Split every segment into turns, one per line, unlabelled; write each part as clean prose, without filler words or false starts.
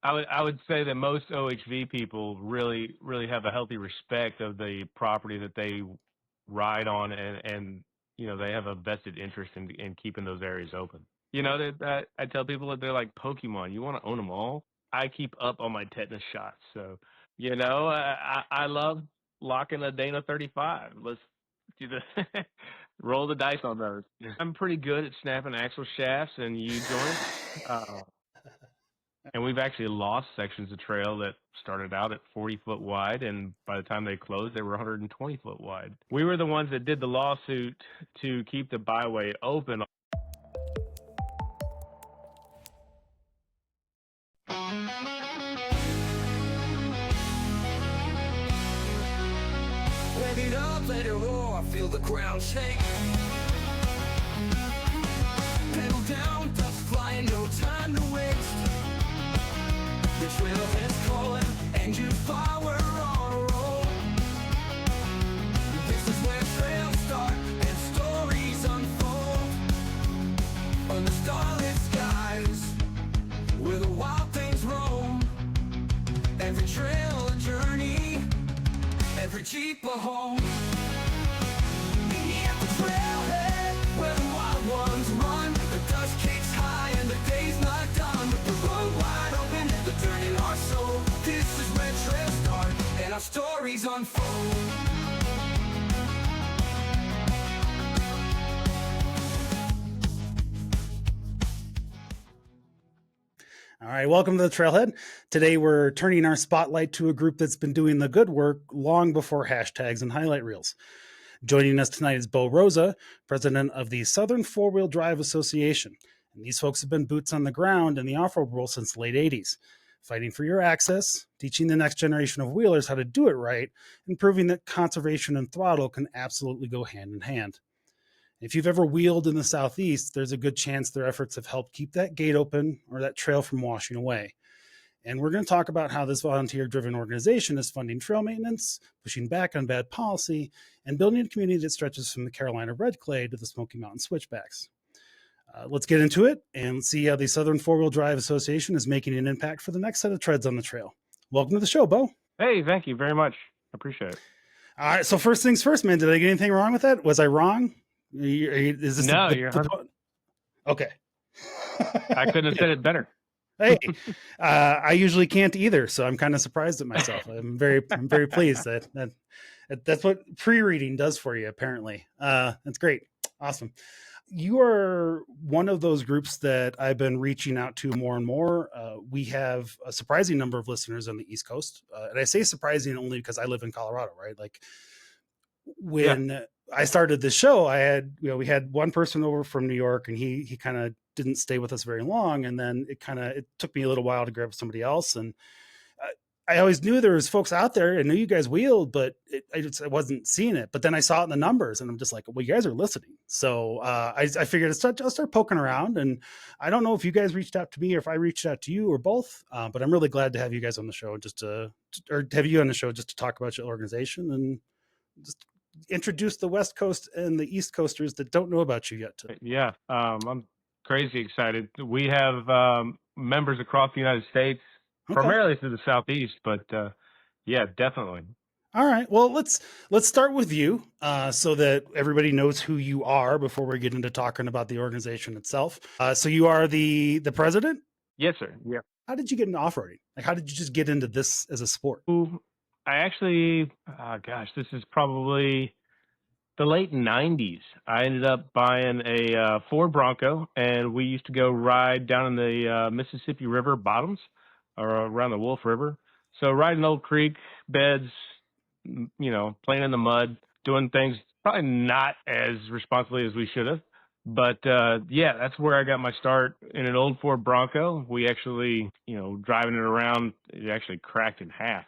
I would say that most OHV people really have a healthy respect of the property that they ride on, and they have a vested interest in keeping those areas open. That I tell people that they're like Pokemon. You want to own them all. I keep up on my tetanus shots, so I love locking a Dana 35. Let's do the roll the dice on those. I'm pretty good at snapping axle shafts and U joints. And we've actually lost sections of trail that started out at 40-foot wide, and by the time they closed, they were 120-foot wide. We were the ones that did the lawsuit to keep the byway open.
Let it up, let it roar, I feel the ground shake. Pedal down, dust flying, no time to waste. The trailhead's calling, engine power on a roll. This is where trails start and stories unfold. On the starlit skies, where the wild things roam. Every trail a journey, every Jeep a home. Meet me at the trailhead, where the wild ones run. The dust kicks high and the day's not done. The road wide open, the dirt in our soul. This is where trails start and our stories unfold.
All right, welcome to the Trailhead. Today we're turning our spotlight to a group that's been doing the good work long before hashtags and highlight reels. Joining us tonight is Bo Rosa, president of the Southern Four-Wheel Drive Association. And these folks have been boots on the ground in the off-road world since the late 80s, fighting for your access, teaching the next generation of wheelers how to do it right, and proving that conservation and throttle can absolutely go hand in hand. If you've ever wheeled in the Southeast, there's a good chance their efforts have helped keep that gate open or that trail from washing away. And we're going to talk about how this volunteer-driven organization is funding trail maintenance, pushing back on bad policy, and building a community that stretches from the Carolina Red Clay to the Smoky Mountain Switchbacks. Let's get into it and see how the Southern Four-Wheel Drive Association is making an impact for the next set of treads on the trail. Welcome to the show, Bo.
Hey, thank you very much. I appreciate it.
All right, so first things first, man. Did I get anything wrong with that? Was I wrong? Is this
No, you're 100%.
Okay.
I couldn't have said it better.
Hey, I usually can't either, so I'm kind of surprised at myself. I'm very pleased that's what pre-reading does for you. Apparently, that's great, awesome. You are one of those groups that I've been reaching out to more and more. We have a surprising number of listeners on the East Coast, and I say surprising only because I live in Colorado, right? Like when I started the show, we had one person over from New York, and he kind of didn't stay with us very long. And then it took me a little while to grab somebody else. And I always knew there was folks out there. I knew you guys wheeled, but I wasn't seeing it. But then I saw it in the numbers, and I'm just like, well, you guys are listening. So I figured I'll start poking around. And I don't know if you guys reached out to me or if I reached out to you or both, but I'm really glad to have you guys on the show or have you on the show just to talk about your organization and just introduce the West Coast and the East Coasters that don't know about you yet.
Yeah, I'm crazy excited. We have members across the United States, primarily through the Southeast, but yeah, definitely.
All right. Well, let's start with you so that everybody knows who you are before we get into talking about the organization itself. So you are the president?
Yes, sir. Yeah.
How did you get into off-roading? Like, how did you just get into this as a sport?
I actually, this is probably the late 90s. I ended up buying a Ford Bronco, and we used to go ride down in the Mississippi River bottoms or around the Wolf River. So riding old creek beds, playing in the mud, doing things probably not as responsibly as we should have. But that's where I got my start in an old Ford Bronco. We actually, driving it around, it actually cracked in half.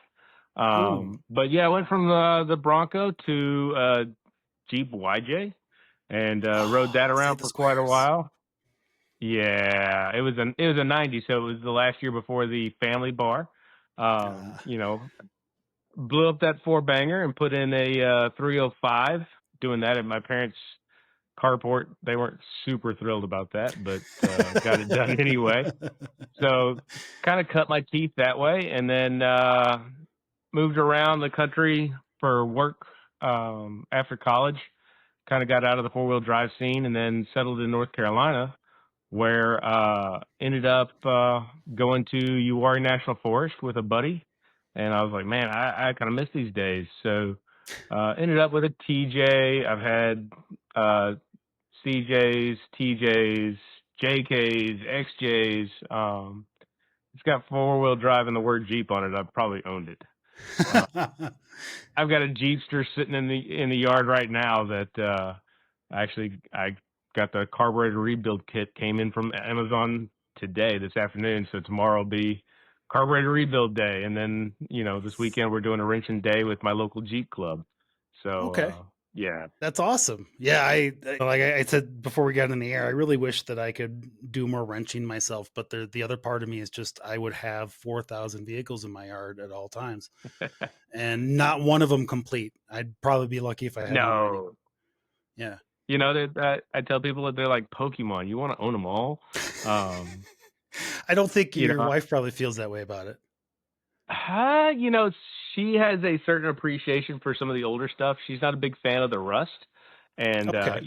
But yeah, I went from the Bronco to Jeep YJ and rode that around for quite a while. Yeah, it was a 90, so it was the last year before the family bar. Blew up that four banger and put in a 305, doing that at my parents' carport. They weren't super thrilled about that, but got it done anyway. So kind of cut my teeth that way, and then moved around the country for work after college. Kind of got out of the four-wheel drive scene, and then settled in North Carolina, where ended up going to Uwharrie National Forest with a buddy. And I was like, man, I kind of miss these days. So ended up with a TJ. I've had CJs, TJs, JKs, XJs. It's got four-wheel drive and the word Jeep on it. I've probably owned it. I've got a Jeepster sitting in the yard right now that I got the carburetor rebuild kit, came in from Amazon this afternoon. So tomorrow will be carburetor rebuild day, and then this weekend we're doing a wrenching day with my local Jeep club. So
Okay.
yeah,
That's awesome. Yeah, I like I said before we got in the air, I really wish that I could do more wrenching myself, but the other part of me is just I would have 4,000 vehicles in my yard at all times, and not one of them complete. I'd probably be lucky if I had one.
no.
Yeah.
I tell people that they're like Pokemon. You want to own them all.
I don't think
You
your
know,
wife probably feels that way about it.
she has a certain appreciation for some of the older stuff. She's not a big fan of the rust, and
Okay.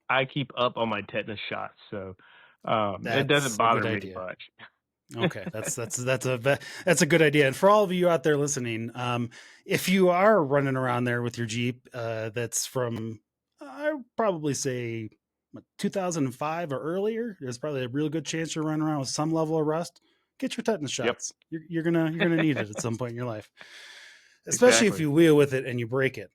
I keep up on my tetanus shots, so it
That's
doesn't
a
bother
good
me
idea.
much.
Okay, that's a good idea. And for all of you out there listening, if you are running around there with your Jeep, that's from I would probably say 2005 or earlier, there's probably a real good chance you're running around with some level of rust. Get your tetanus
Yep.
shots. You're gonna need it at some point in your life, especially if
Exactly.
you wheel with it and you break it.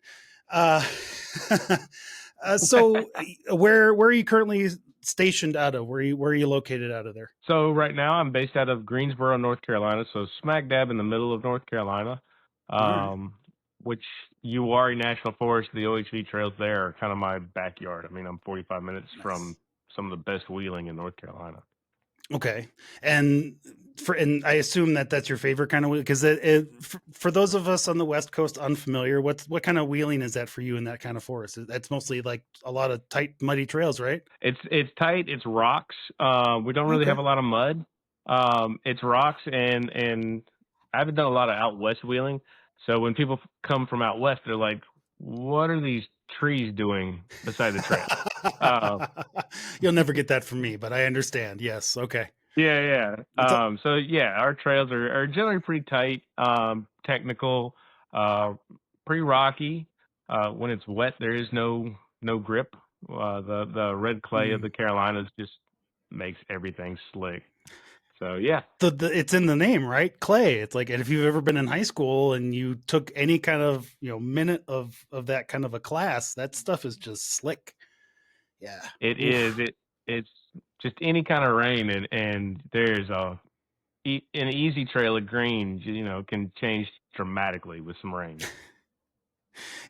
So where are you currently stationed out of? Where are you located out of there?
So right now I'm based out of Greensboro, North Carolina, so smack dab in the middle of North Carolina,
All right.
which Uwharrie National Forest, the OHV trails there are kind of my backyard. I mean, I'm 45 minutes
Nice.
from some of the best wheeling in North Carolina.
Okay, and I assume that that's your favorite kind of wheel, because for those of us on the West Coast unfamiliar, what kind of wheeling is that for you in that kind of forest? That's mostly like a lot of tight, muddy trails, right?
It's tight. It's rocks. We don't really
Okay.
have a lot of mud. It's rocks, and I haven't done a lot of out west wheeling. So when people come from out west, they're like, "What are these trees doing beside the trail?"
You'll never get that from me, but I understand. Yes. Okay.
Yeah.
It's
So yeah, our trails are generally pretty tight, technical, pretty rocky. When it's wet, there is no grip. The red clay of the Carolinas just makes everything slick. So yeah,
it's in the name, right? Clay. It's like, and if you've ever been in high school and you took any kind of minute of that kind of a class, that stuff is just slick. Yeah,
it
Oof.
is. It's just any kind of rain, and there's an easy trail of greens, can change dramatically with some rain.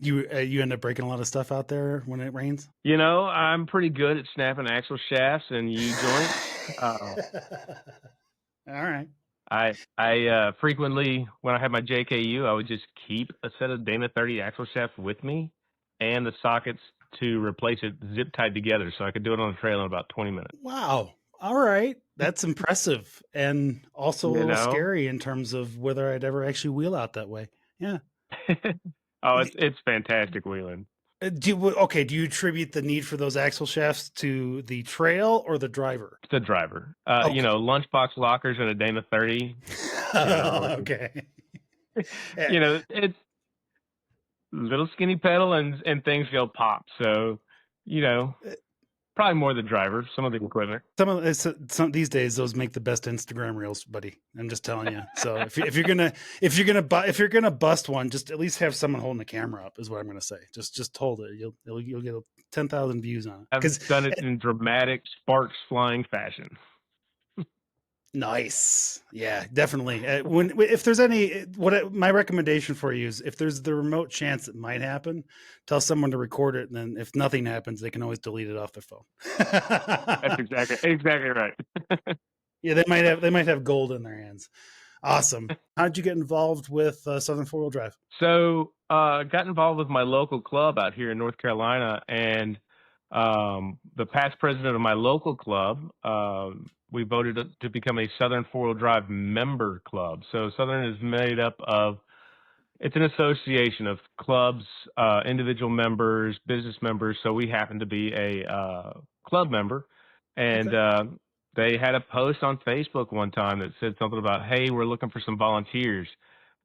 You end up breaking a lot of stuff out there when it rains.
I'm pretty good at snapping axle shafts and U-joints.
All right.
I frequently, when I had my JKU, I would just keep a set of Dana 30 axle shafts with me, and the sockets to replace it zip tied together, so I could do it on the trail in about 20 minutes.
Wow. All right. That's impressive, and also a little scary in terms of whether I'd ever actually wheel out that way. Yeah.
Oh, it's fantastic wheeling.
Do you attribute the need for those axle shafts to the trail or the driver?
The driver.
Okay.
Lunchbox lockers in a Dana 30.
Okay.
It's little skinny pedal and things go pop. So, probably more the driver, some of the equipment.
Some these days those make the best Instagram reels, buddy. I'm just telling you. So if you're gonna bust one, just at least have someone holding the camera up, is what I'm gonna say. Just hold it. You'll get 10,000 views on it.
I've done it in dramatic sparks flying fashion.
Nice. Yeah, definitely. If there's my recommendation for you is, if there's the remote chance it might happen, tell someone to record it, and then if nothing happens, they can always delete it off their phone.
That's exactly right.
Yeah, they might have gold in their hands. Awesome. How'd you get involved with Southern Four-Wheel Drive?
So got involved with my local club out here in North Carolina, and The past president of my local club, we voted to become a Southern Four-Wheel Drive member club. So Southern is made up of, it's an association of clubs, individual members, business members. So we happen to be a club member. And they had a post on Facebook one time that said something about, hey, we're looking for some volunteers.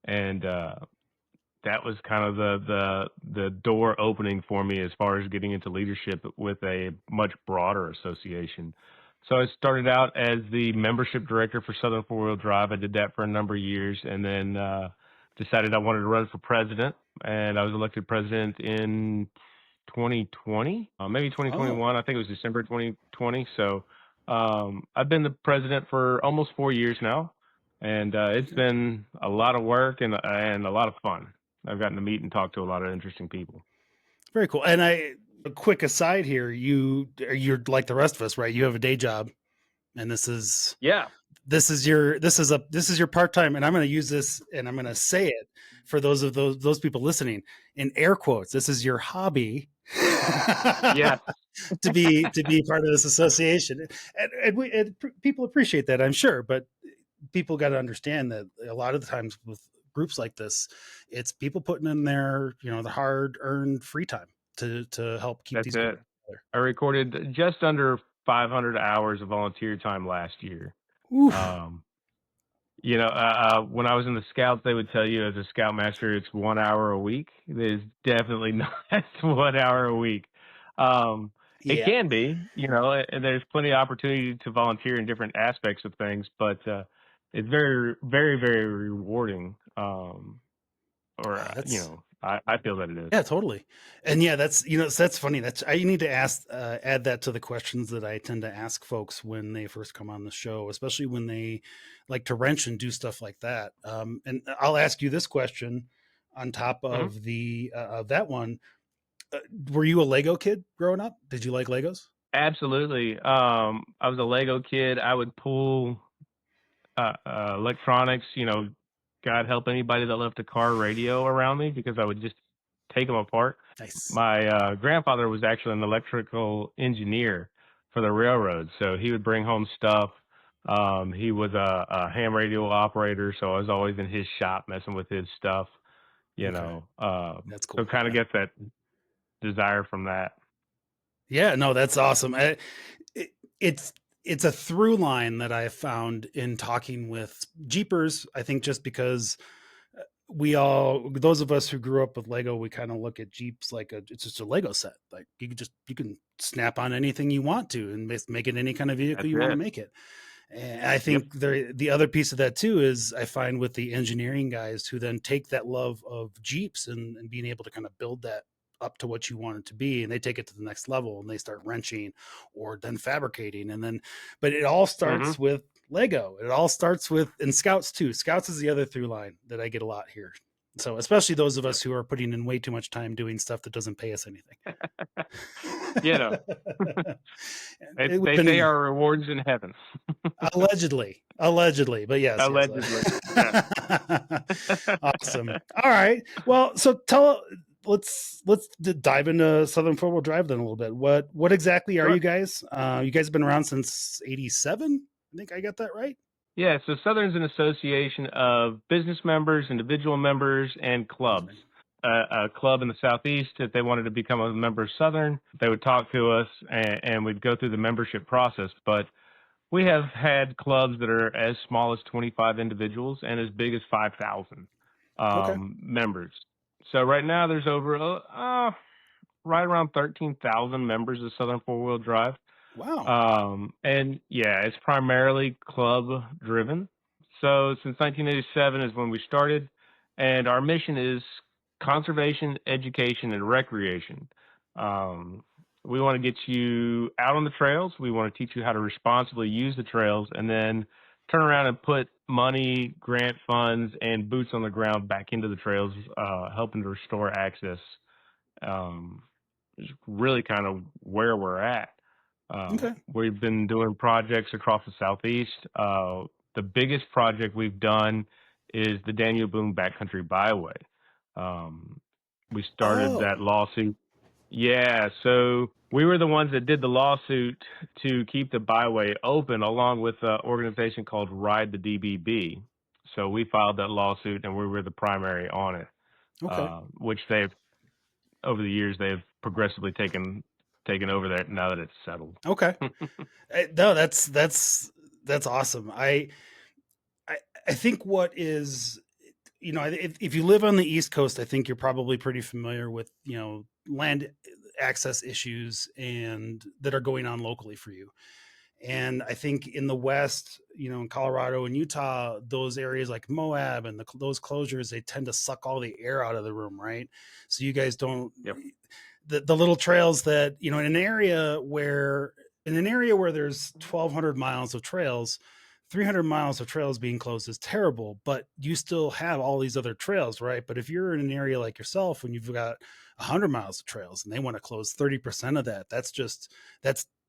And that was kind of the door opening for me as far as getting into leadership with a much broader association. So I started out as the membership director for Southern Four-Wheel Drive. I did that for a number of years, and then decided I wanted to run for president, and I was elected president in 2020, maybe 2021. I think it was December 2020. So I've been the president for almost 4 years now, and it's been a lot of work and a lot of fun. I've gotten to meet and talk to a lot of interesting people.
Very cool. And a quick aside here, you're like the rest of us, right? You have a day job, and this is your part-time, and I'm going to use this and I'm going to say it for those people listening in air quotes. This is your hobby.
Yeah.
to be part of this association, and people appreciate that, I'm sure, but people got to understand that a lot of the times with groups like this, it's people putting in their, the hard-earned free time to help keep these people together.
I recorded just under 500 hours of volunteer time last year. When I was in the Scouts, they would tell you as a Scoutmaster, it's 1 hour a week. There's definitely not 1 hour a week. It can be, and there's plenty of opportunity to volunteer in different aspects of things, but it's very, very, very rewarding. I feel that it is.
Yeah, totally. And yeah, that's funny. I need to add that to the questions that I tend to ask folks when they first come on the show, especially when they like to wrench and do stuff like that. And I'll ask you this question on top of of that one. Were you a Lego kid growing up? Did you like Legos?
Absolutely. I was a Lego kid. I would pull electronics, God help anybody that left a car radio around me, because I would just take them apart.
Nice.
My grandfather was actually an electrical engineer for the railroad, so he would bring home stuff. He was a ham radio operator, so I was always in his shop messing with his stuff. That's cool. So kind of get that desire from that.
Yeah, no, that's awesome. It's a through line that I found in talking with Jeepers. I think just because those of us who grew up with Lego, we kind of look at Jeeps like it's just a Lego set. Like you can snap on anything you want to and make it any kind of vehicle you want to make it. And I think the other piece of that too is I find with the engineering guys who then take that love of Jeeps and being able to kind of build that up to what you want it to be, and they take it to the next level and they start wrenching or then fabricating, but it all starts with Lego. It all starts with, and Scouts too. Scouts is the other through line that I get a lot here. So especially those of us who are putting in way too much time doing stuff that doesn't pay us anything.
They say our rewards in heaven.
allegedly, but yes.
Allegedly.
Awesome. All right. Well, so let's dive into Southern Four-Wheel Drive then a little bit. What exactly are you guys? You guys have been around since '87. I think I got that right.
Yeah, so Southern's an association of business members, individual members, and clubs. A club in the Southeast, if they wanted to become a member of Southern, they would talk to us and we'd go through the membership process. But we have had clubs that are as small as 25 individuals and as big as 5,000 members. So right now there's over right around 13,000 members of Southern Four-Wheel Drive.
Wow.
And yeah, it's primarily club driven. So since 1987 is when we started, and our mission is conservation, education, and recreation. We want to get you out on the trails. We want to teach you how to responsibly use the trails, and then turn around and put money, grant funds, and boots on the ground back into the trails, helping to restore access. Is really kind of where we're at. We've been doing projects across the Southeast. The biggest project we've done is the Daniel Boone Backcountry Byway. We started that lawsuit. Yeah, so we were the ones that did the lawsuit to keep the byway open, along with an organization called Ride the DBB. So we filed that lawsuit, and we were the primary on it,
Okay.
which they've over the years they've progressively taken over that now that it's settled.
Okay. No, that's awesome. I I think what is, if you live on the East Coast, I think you're probably pretty familiar with, land access issues and that are going on locally for you. And I think in the West, in Colorado and Utah, those areas like Moab and those closures, they tend to suck all the air out of the room, right? So you guys don't,
Yep.
the little trails that, in an area where there's 1,200 miles of trails, 300 miles of trails being closed is terrible, but you still have all these other trails, right? But if you're in an area like yourself, when you've got 100 miles of trails and they want to close 30% of that, that's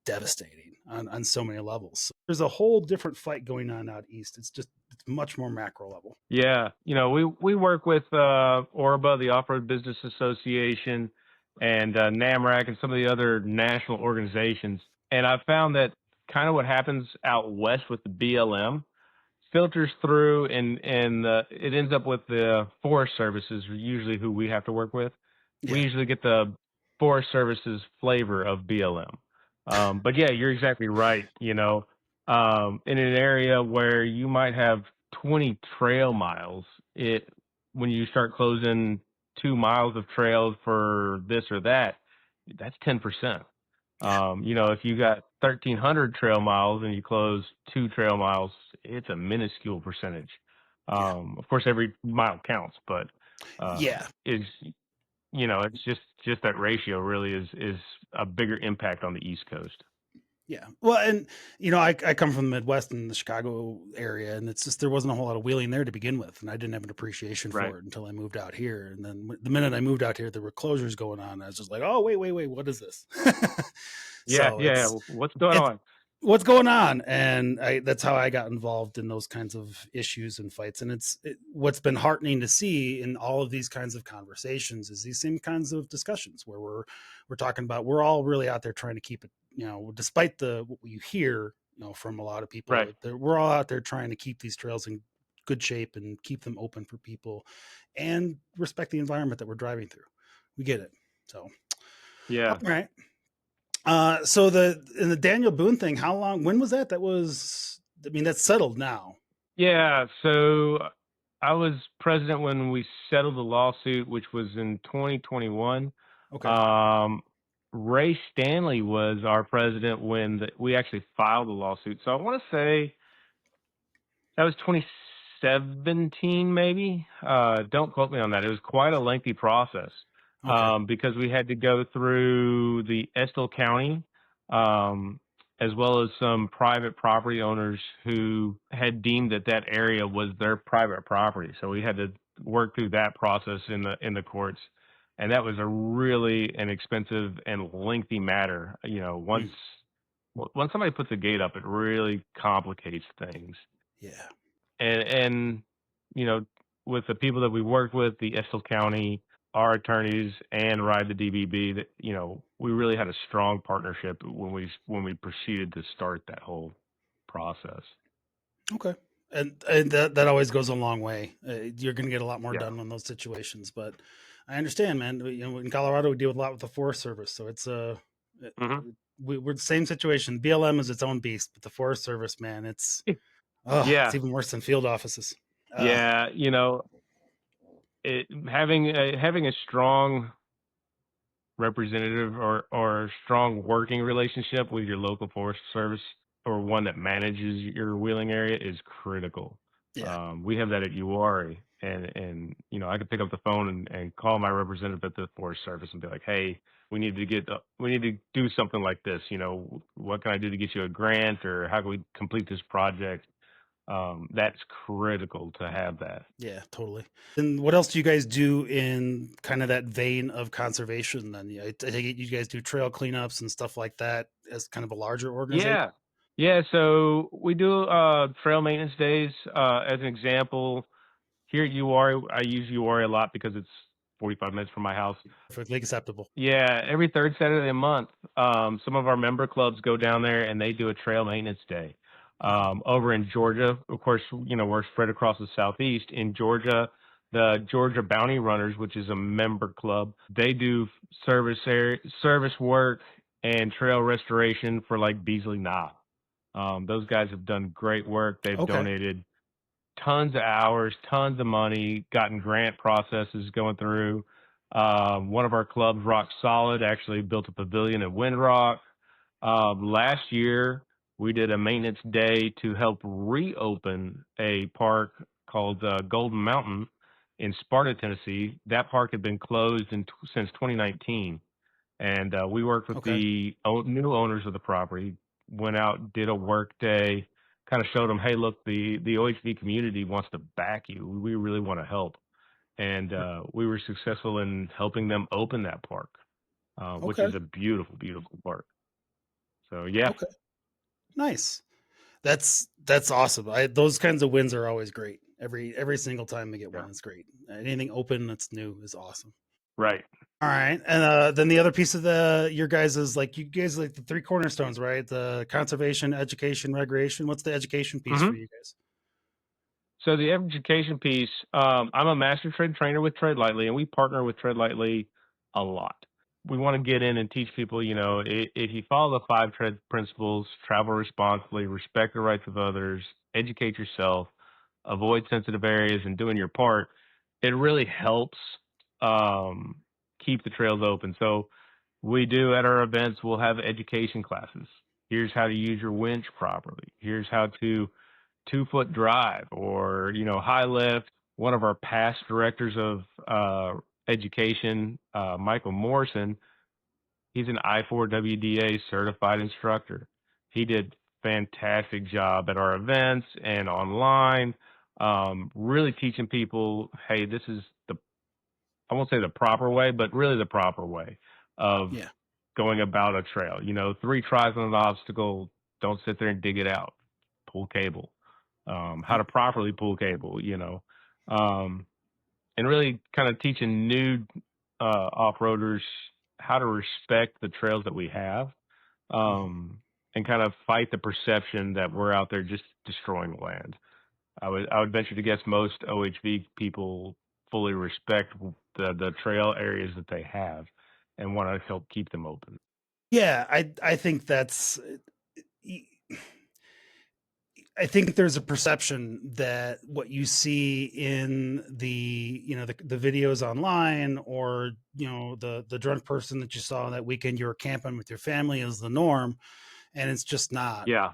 devastating on so many levels. So there's a whole different fight going on out east. It's much more macro level.
Yeah, we work with Orba, the Off-Road Business Association, and NAMRAC, and some of the other national organizations. And I found that kind of what happens out west with the BLM filters through, and it ends up with the Forest Services, usually who we have to work with. We
Yeah.
usually get the Forest Services flavor of BLM. But yeah, you're exactly right. In an area where you might have 20 trail miles, when you start closing 2 miles of trails for this or that, that's 10%. If you got 1,300 trail miles and you close 2 trail miles, it's a minuscule percentage.
Yeah.
Of course, every mile counts, but
Yeah.
it's just that ratio really is a bigger impact on the East Coast.
Yeah. Well, and I come from the Midwest in the Chicago area, and it's just there wasn't a whole lot of wheeling there to begin with, and I didn't have an appreciation
Right.
for it until I moved out here. And then the minute I moved out here, there were closures going on. I was just like, oh, wait, what is this?
Yeah,
So
yeah. What's going on?
what's going on, and that's how I got involved in those kinds of issues and fights. And what's been heartening to see in all of these kinds of conversations is these same kinds of discussions where we're talking about, we're all really out there trying to keep it, despite what you hear, from a lot of people,
Right.
we're all out there trying to keep these trails in good shape and keep them open for people and respect the environment that we're driving through. We get it. So
Yeah.
all right. So the Daniel Boone thing, when was that? That's settled now.
Yeah. So I was president when we settled the lawsuit, which was in 2021.
Okay.
Ray Stanley was our president when we actually filed the lawsuit. So I want to say that was 2017, maybe. Don't quote me on that. It was quite a lengthy process
Okay.
because we had to go through the Estill County, as well as some private property owners who had deemed that area was their private property. So we had to work through that process in the courts, and that was a really an expensive and lengthy matter. Once somebody puts a gate up, it really complicates things.
Yeah.
And with the people that we worked with, the Estill County, our attorneys, and Ride the DBB, that we really had a strong partnership when we proceeded to start that whole process.
Okay. And that always goes a long way. You're going to get a lot more
Yeah.
done in those situations, but I understand, man. In Colorado, we deal with a lot with the Forest Service, so it's we're the same situation. BLM is its own beast, but the Forest Service, man, it's
Yeah.
even worse than field offices.
Yeah, having a strong representative or strong working relationship with your local Forest Service or one that manages your wheeling area is critical.
Yeah.
We have that at Uwharrie, and I could pick up the phone and call my representative at the Forest Service and be like, hey, we need to do something like this. What can I do to get you a grant, or how can we complete this project? That's critical to have that.
Yeah, totally. And what else do you guys do in kind of that vein of conservation then? I take it you guys do trail cleanups and stuff like that as kind of a larger organization?
Yeah. Yeah, so we do trail maintenance days. As an example, here at Uwharrie, I use Uwharrie a lot because it's 45 minutes from my house.
Perfectly acceptable.
Yeah, every third Saturday of the month, some of our member clubs go down there and they do a trail maintenance day. Over in Georgia, of course, we're spread across the Southeast. In Georgia, the Georgia Bounty Runners, which is a member club, they do service work and trail restoration for like Beasley Knob. Those guys have done great work. They've
Okay.
donated tons of hours, tons of money, gotten grant processes going through. One of our clubs, Rock Solid, actually built a pavilion at Windrock. Last year, we did a maintenance day to help reopen a park called Golden Mountain in Sparta, Tennessee. That park had been closed since 2019. And we worked with
Okay.
the new owners of the property, went out, did a work day, kind of showed them, hey, look, the OHV community wants to back you. We really want to help. And we were successful in helping them open that park, which
Okay.
is a beautiful, beautiful park. So, yeah.
Okay. Nice. That's awesome. Those kinds of wins are always great. Every single time we get one, it's great. Anything open that's new is awesome.
Right.
All right, and then the other piece of your guys is like you guys like the three cornerstones, right? The conservation, education, recreation. What's the education piece for you guys?
So the education piece, I'm a master trade trainer with Tread Lightly, and we partner with Tread Lightly a lot. We want to get in and teach people, if you follow the 5 tread principles, travel responsibly, respect the rights of others, educate yourself, avoid sensitive areas, and doing your part, it really helps keep the trails open. So we do at our events, we'll have education classes. Here's how to use your winch properly. Here's how to 2-foot drive or, high lift. One of our past directors of education, Michael Morrison, he's an I4WDA certified instructor. He did fantastic job at our events and online, really teaching people, hey, this is I won't say the proper way, but really the proper way of going about a trail. 3 tries on an obstacle, don't sit there and dig it out. Pull cable. How to properly pull cable, and really kind of teaching new off-roaders how to respect the trails that we have, and kind of fight the perception that we're out there just destroying the land. I would venture to guess most OHV people fully respect the trail areas that they have and want to help keep them open.
Yeah, I think that's. I think there's a perception that what you see in the the videos online, or the drunk person that you saw that weekend you were camping with your family, is the norm, and it's just not.
Yeah.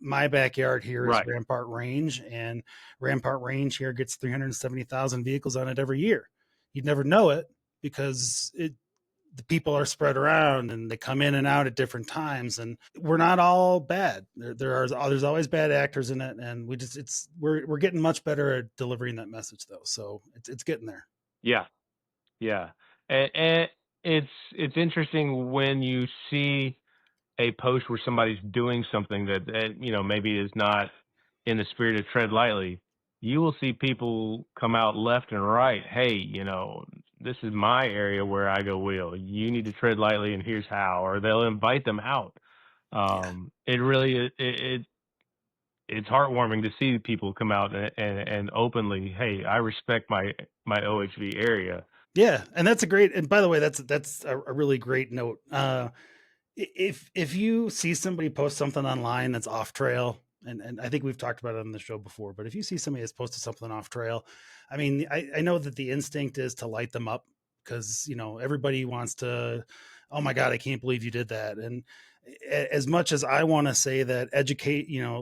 My backyard here is
Right.
Rampart Range, and Rampart Range here gets 370,000 vehicles on it every year. You'd never know it because the people are spread around and they come in and out at different times, and we're not all bad. There's always bad actors in it, and we're getting much better at delivering that message though. So it's getting there.
Yeah. Yeah. And it's interesting when you see a post where somebody's doing something that maybe is not in the spirit of Tread Lightly. You will see people come out left and right. Hey, this is my area where I go wheel. You need to tread lightly, and here's how. Or they'll invite them out. It really it's heartwarming to see people come out and openly, hey, I respect my OHV area.
Yeah, and that's a great. And by the way, that's a really great note. If you see somebody post something online that's off trail, and I think we've talked about it on the show before, but if you see somebody that's posted something off trail, I mean, I know that the instinct is to light them up because everybody wants to, oh my God, I can't believe you did that. And as much as I want to say that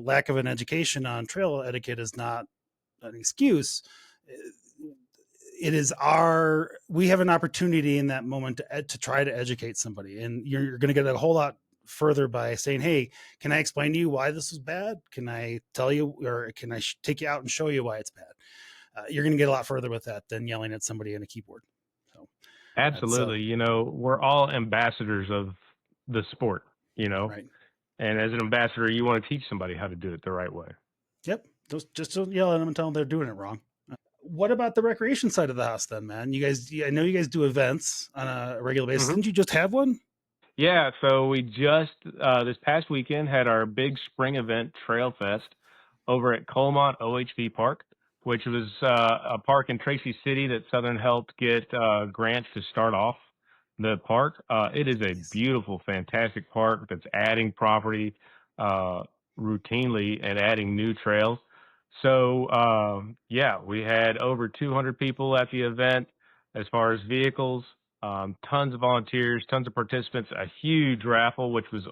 lack of an education on trail etiquette is not an excuse, it is we have an opportunity in that moment to try to educate somebody, and you're going to get a whole lot further by saying, hey, can I explain to you why this is bad? Can I tell you, or can I take you out and show you why it's bad? You're going to get a lot further with that than yelling at somebody in a keyboard. So
absolutely. We're all ambassadors of the sport,
right.
And as an ambassador, you want to teach somebody how to do it the right way.
Yep. Just don't yell at them and tell them they're doing it wrong. what about the recreation side of the house then, man? You guys, I know you guys do events on a regular basis.
Hmm.
Didn't you just have one?
Yeah, so we just this past weekend had our big spring event, Trail Fest, over at Colmont OHV Park, which was a park in Tracy City that Southern helped get grants to start off the park. It is a
Nice.
beautiful, fantastic park that's adding property uh, routinely and adding new trails. So, yeah, we had over 200 people at the event as far as vehicles, tons of volunteers, tons of participants, a huge raffle, which was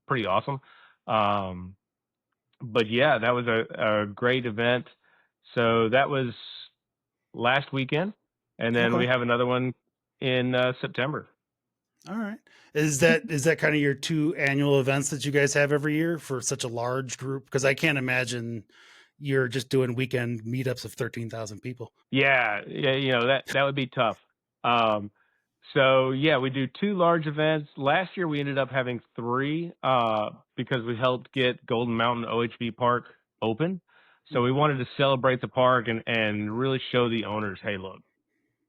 pretty awesome. Um, but yeah, that was a great event. So that was last weekend, and then
Okay.
we have another one in September.
All right. Is that kind of your two annual events that you guys have every year for such a large group? Because I can't imagine you're just doing weekend meetups of 13,000 people.
Yeah, yeah, that would be tough. Um, so yeah, we do two large events. Last year we ended up having three because we helped get Golden Mountain OHV Park open. So we
Mhm.
wanted to celebrate the park and really show the owners, hey, look,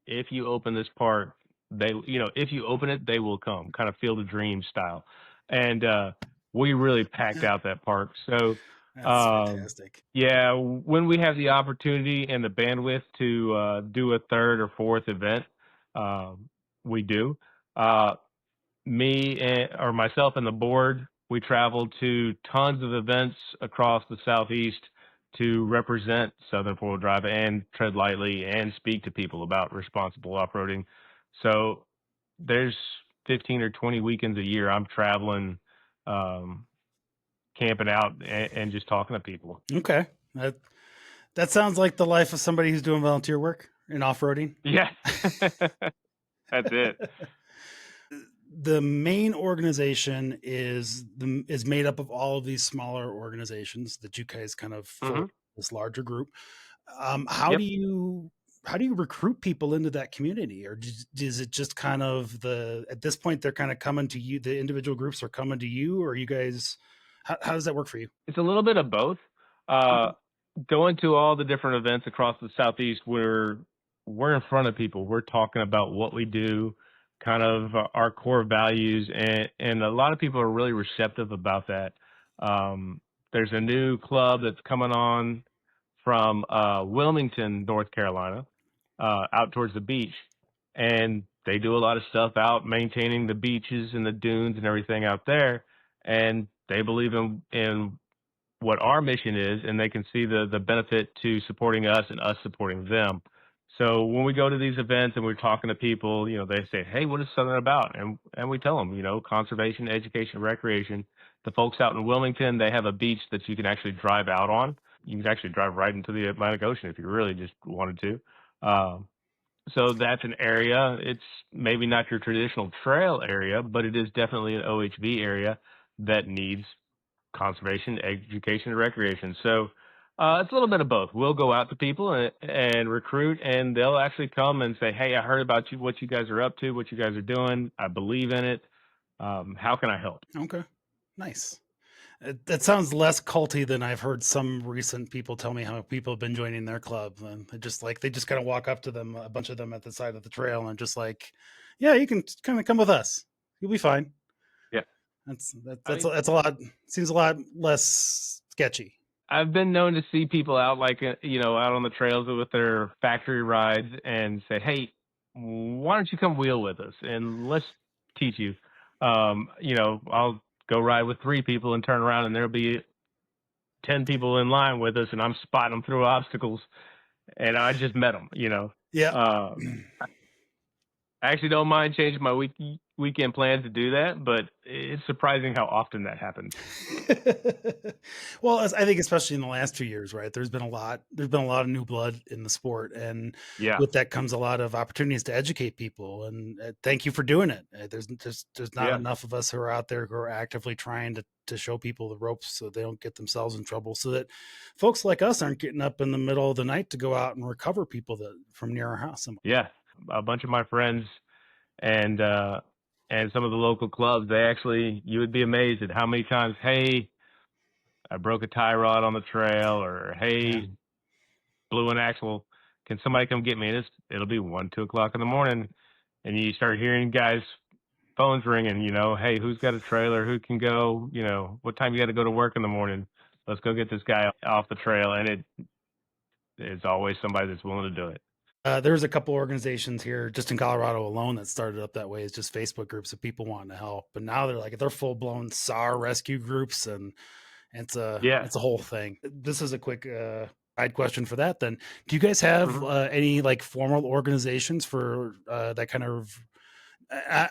if you open this park, if you open it, they will come. Kind of Field of Dreams style, and we really packed out that park. So,
That's
um,
fantastic.
yeah, when we have the opportunity and the bandwidth to do a third or fourth event, um, we do. Uh, or myself and the board, we traveled to tons of events across the Southeast to represent Southern Four-Wheel Drive and Tread Lightly and speak to people about responsible off-roading. So there's 15 or 20 weekends a year I'm traveling, um, camping out and just talking to people.
Okay. That sounds like the life of somebody who's doing volunteer work in off-roading.
Yeah, that's it.
The main organization is made up of all of these smaller organizations that you guys kind of
Hmm.
fold this larger group. How do
Yep.
you recruit people into that community, or is it just kind of at this point they're kind of coming to you? The individual groups are coming to you, or you guys? How does that work for you?
It's a little bit of both. Uh, Going to all the different events across the Southeast, we're in front of people. We're talking about what we do, kind of our core values, and a lot of people are really receptive about that. There's a new club that's coming on from Wilmington, North Carolina, out towards the beach, and they do a lot of stuff out maintaining the beaches and the dunes and everything out there, and they believe in what our mission is, and they can see the benefit to supporting us and us supporting them. So when we go to these events and we're talking to people, they say, "Hey, what is Southern about?" And we tell them, conservation, education, recreation. The folks out in Wilmington, they have a beach that you can actually drive out on. You can actually drive right into the Atlantic Ocean if you really just wanted to. So that's an area. It's maybe not your traditional trail area, but it is definitely an OHV area that needs conservation, education, and recreation. So it's a little bit of both. We'll go out to people and recruit, and they'll actually come and say, "Hey, I heard about you, what you guys are up to, what you guys are doing. I believe in it. How can I help?"
Okay, nice. That sounds less culty than I've heard some recent people tell me how people have been joining their club, and they just kind of walk up to them, a bunch of them at the side of the trail, and just like, yeah, you can kind of come with us, you'll be fine.
Yeah. I mean,
That's a lot. Seems a lot less sketchy.
I've been known to see people out out on the trails with their factory rides and say, "Hey, why don't you come wheel with us and let's teach you." I'll go ride with three people and turn around and there'll be 10 people in line with us and I'm spotting them through obstacles and I just met them.
Yeah.
Uh, I actually don't mind changing my weekend plans to do that, but it's surprising how often that happens.
Well, I think especially in the last 2 years, right? There's been a lot of new blood in the sport, and
Yeah.
with that comes a lot of opportunities to educate people. And thank you for doing it. There's not
Yeah.
enough of us who are out there who are actively trying to show people the ropes so they don't get themselves in trouble, so that folks like us aren't getting up in the middle of the night to go out and recover people from near our house.
Yeah. A bunch of my friends and some of the local clubs, you would be amazed at how many times, "Hey, I broke a tie rod on the trail," or,
Yeah.
"Hey, blew an axle. can somebody come get me? And it'll be 1, 2 o'clock in the morning, and you start hearing guys' phones ringing. Hey, who's got a trailer? Who can go? What time you got to go to work in the morning? Let's go get this guy off the trail, and it's always somebody that's willing to do it.
There's a couple organizations here just in Colorado alone that started up that way. It's just Facebook groups of people wanting to help, but now they're full blown SAR rescue groups, and it's a whole thing. This is a quick side question for that. Then, do you guys have any like formal organizations for that kind of?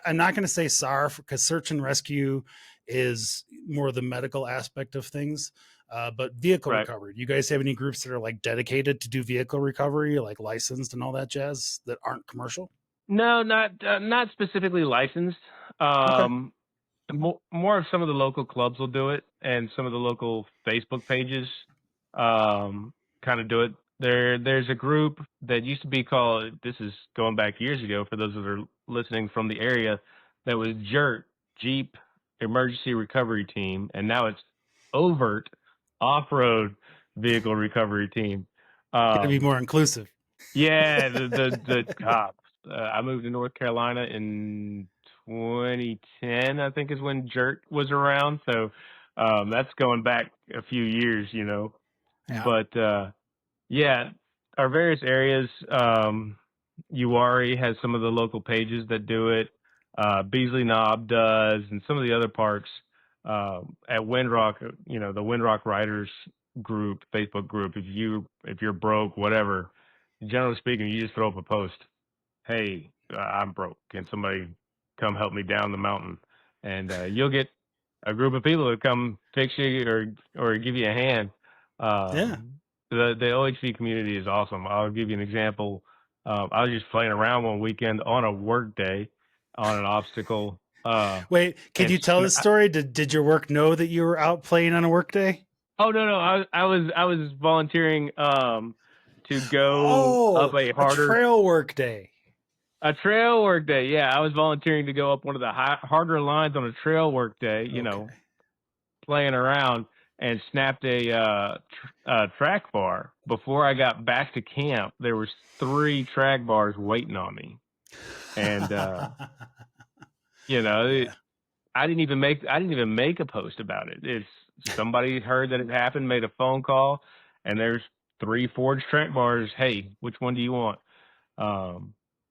I'm not going to say SAR because search and rescue is more the medical aspect of things. But vehicle recovery, do you guys have any groups that are like dedicated to do vehicle recovery, like licensed and all that jazz that aren't commercial?
No, not specifically licensed. More of some of the local clubs will do it, and some of the local Facebook pages kind of do it. There's a group that used to be called, this is going back years ago for those that are listening from the area, that was JERT, Jeep Emergency Recovery Team, and now it's Overt Off-Road Vehicle Recovery Team.
Got to be more inclusive.
Yeah, the cops. I moved to North Carolina in 2010, I think is when JERT was around. So that's going back a few years, Yeah. But yeah, our various areas, Uwharrie has some of the local pages that do it. Beasley Knob does, and some of the other parks at Windrock, the Windrock Riders group, Facebook group. If you're broke, whatever, generally speaking, you just throw up a post. Hey, I'm broke. Can somebody come help me down the mountain? And you'll get a group of people that come fix you or give you a hand. The OHV community is awesome. I'll give you an example. I was just playing around one weekend on a work day on an obstacle.
Wait, can you tell this story? Did your work know that you were out playing on a work day?
Oh no, I was volunteering to go up a
trail work day.
A trail work day, yeah. I was volunteering to go up one of the harder lines on a trail work day. Playing around, and snapped a track bar. Before I got back to camp, there was 3 track bars waiting on me, and I didn't even make a post about it. It's somebody heard that it happened, made a phone call, and there's 3 forged track bars. Hey, which one do you want?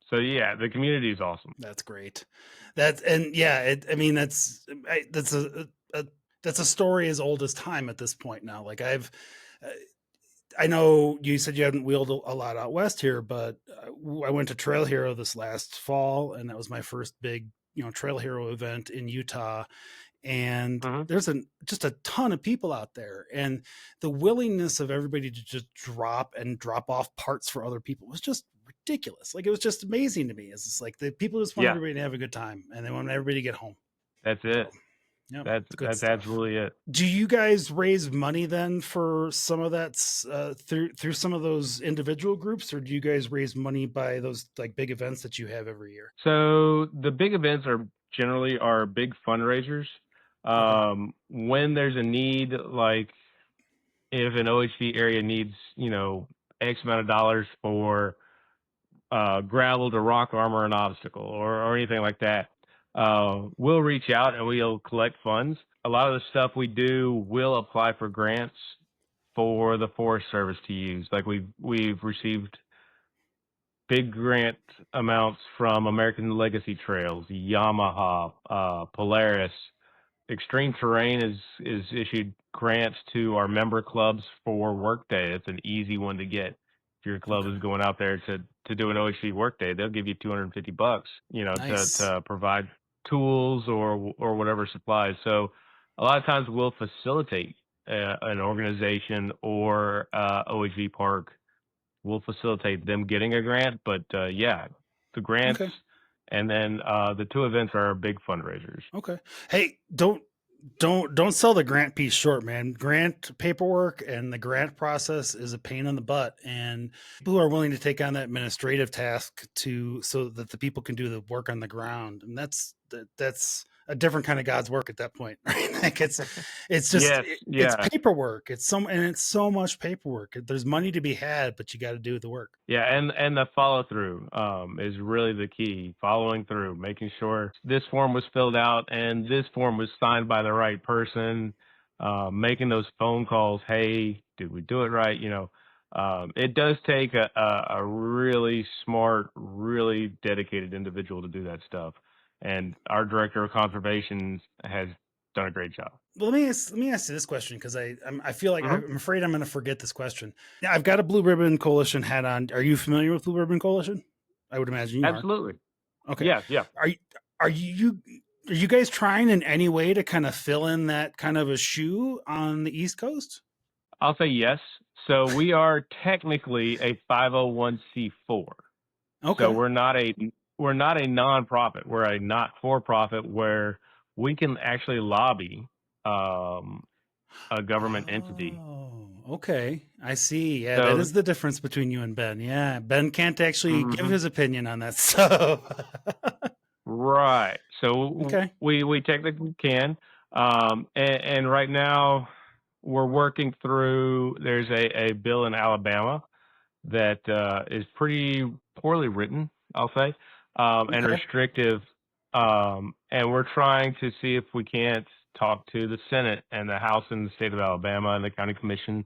So yeah, the community is awesome.
That's great. That's a story as old as time at this point now. Like I know you said you hadn't wheeled a lot out west here, but I went to Trail Hero this last fall, and that was my first big, Trail Hero event in Utah. And there's just a ton of people out there, and the willingness of everybody to just drop off parts for other people was just ridiculous. Like, it was just amazing to me. It's just like the people just want everybody to have a good time, and they want everybody to get home.
That's it. So, that's absolutely it.
Do you guys raise money then for some of that through some of those individual groups, or do you guys raise money by those like big events that you have every year?
So the big events are generally big fundraisers. When there's a need, like if an OHV area needs, X amount of dollars for gravel to rock armor an obstacle or anything like that, we'll reach out and we'll collect funds. A lot of the stuff we do will apply for grants for the Forest Service to use. Like we've received big grant amounts from American Legacy Trails, Yamaha, Polaris. Extreme Terrain is issued grants to our member clubs for workday. It's an easy one to get. If your club is going out there to do an OHV workday, they'll give you $250, nice. to provide tools or whatever supplies. So a lot of times we'll facilitate an organization or OHV park. We'll facilitate them getting a grant, but the grants and then the 2 events are big fundraisers.
Okay. Hey, don't sell the grant piece short, man. Grant paperwork and the grant process is a pain in the butt, and people who are willing to take on that administrative task so that the people can do the work on the ground. And that's a different kind of God's work at that point, right? Like it's just
Yes,
it's
yeah.
paperwork. It's so much paperwork. There's money to be had, but you got to do the work.
Yeah, and the follow through is really the key. Following through, making sure this form was filled out and this form was signed by the right person. Making those phone calls. Hey, did we do it right? It does take a really smart, really dedicated individual to do that stuff. And our director of conservation has done a great job.
Well, let me ask you this question, because I feel like
Mhm.
I'm afraid I'm going to forget this question. Now, I've got a Blue Ribbon Coalition hat on. Are you familiar with Blue Ribbon Coalition? I would imagine you are.
Absolutely.
Okay.
Yeah, yeah.
Are you guys trying in any way to kind of fill in that kind of a shoe on the East Coast?
I'll say yes. So we are technically a 501c4.
Okay.
So we're not a nonprofit. We're a not for profit where we can actually lobby a government entity.
Oh, okay. I see. Yeah,
So
that is the difference between you and Ben. Yeah, Ben can't actually give
Mhm.
his opinion on that stuff.
Right. So
Okay.
we technically can. And right now we're working through. There's a bill in Alabama that is pretty poorly written, I'll say, and
Okay.
restrictive. And we're trying to see if we can't talk to the Senate and the House in the state of Alabama and the county commission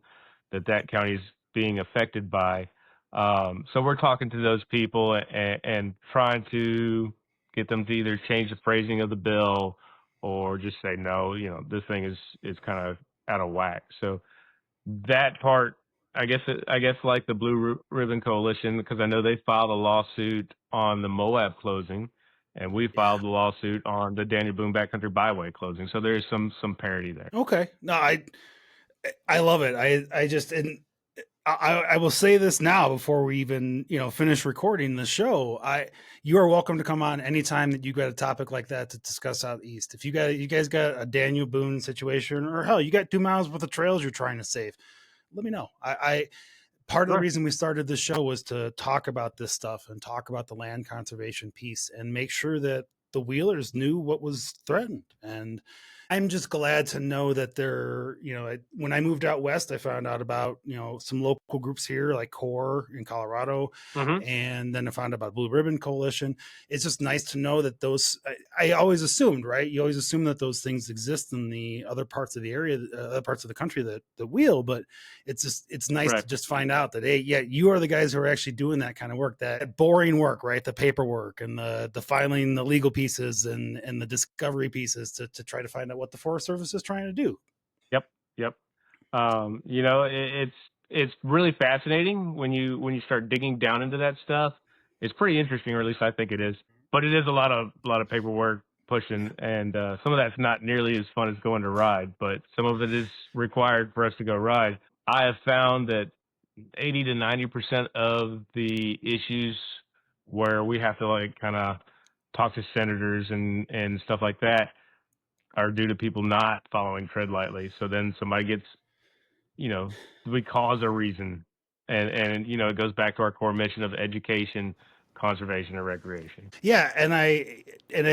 that county is being affected by. So we're talking to those people and trying to get them to either change the phrasing of the bill or just say no. This thing is kind of out of whack. So that part, I guess like the Blue Ribbon Coalition, because I know they filed a lawsuit on the Moab closing, and we filed a lawsuit on the Daniel Boone Backcountry Byway closing. So there's some parity there.
Okay. No, I love it. I just, and I will say this now before we even finish recording the show. You are welcome to come on anytime that you got a topic like that to discuss out east. If you guys got a Daniel Boone situation, or hell, you got 2 miles worth of trails you're trying to save, let me know. I part of the reason we started this show was to talk about this stuff and talk about the land conservation piece and make sure that the Wheelers knew what was threatened. And I'm just glad to know that when I moved out west, I found out about, some local groups here like CORE in Colorado.
Mm-hmm.
And then I found out about Blue Ribbon Coalition. It's just nice to know that I always assumed, right? You always assume that those things exist in the other parts of the area, other parts of the country that wheel, but it's nice to just find out that, hey, yeah, you are the guys who are actually doing that kind of work, that boring work, right? The paperwork and the filing, the legal pieces and the discovery pieces to try to find out what the Forest Service is trying to do.
Yep. It's really fascinating when you start digging down into that stuff. It's pretty interesting, or at least I think it is. But it is a lot of paperwork pushing, and some of that's not nearly as fun as going to ride. But some of it is required for us to go ride. I have found that 80 to 90% of the issues where we have to kind of talk to senators and stuff like that are due to people not following tread lightly. So then somebody gets, we cause a reason. And it goes back to our core mission of education, conservation, and recreation.
Yeah. And I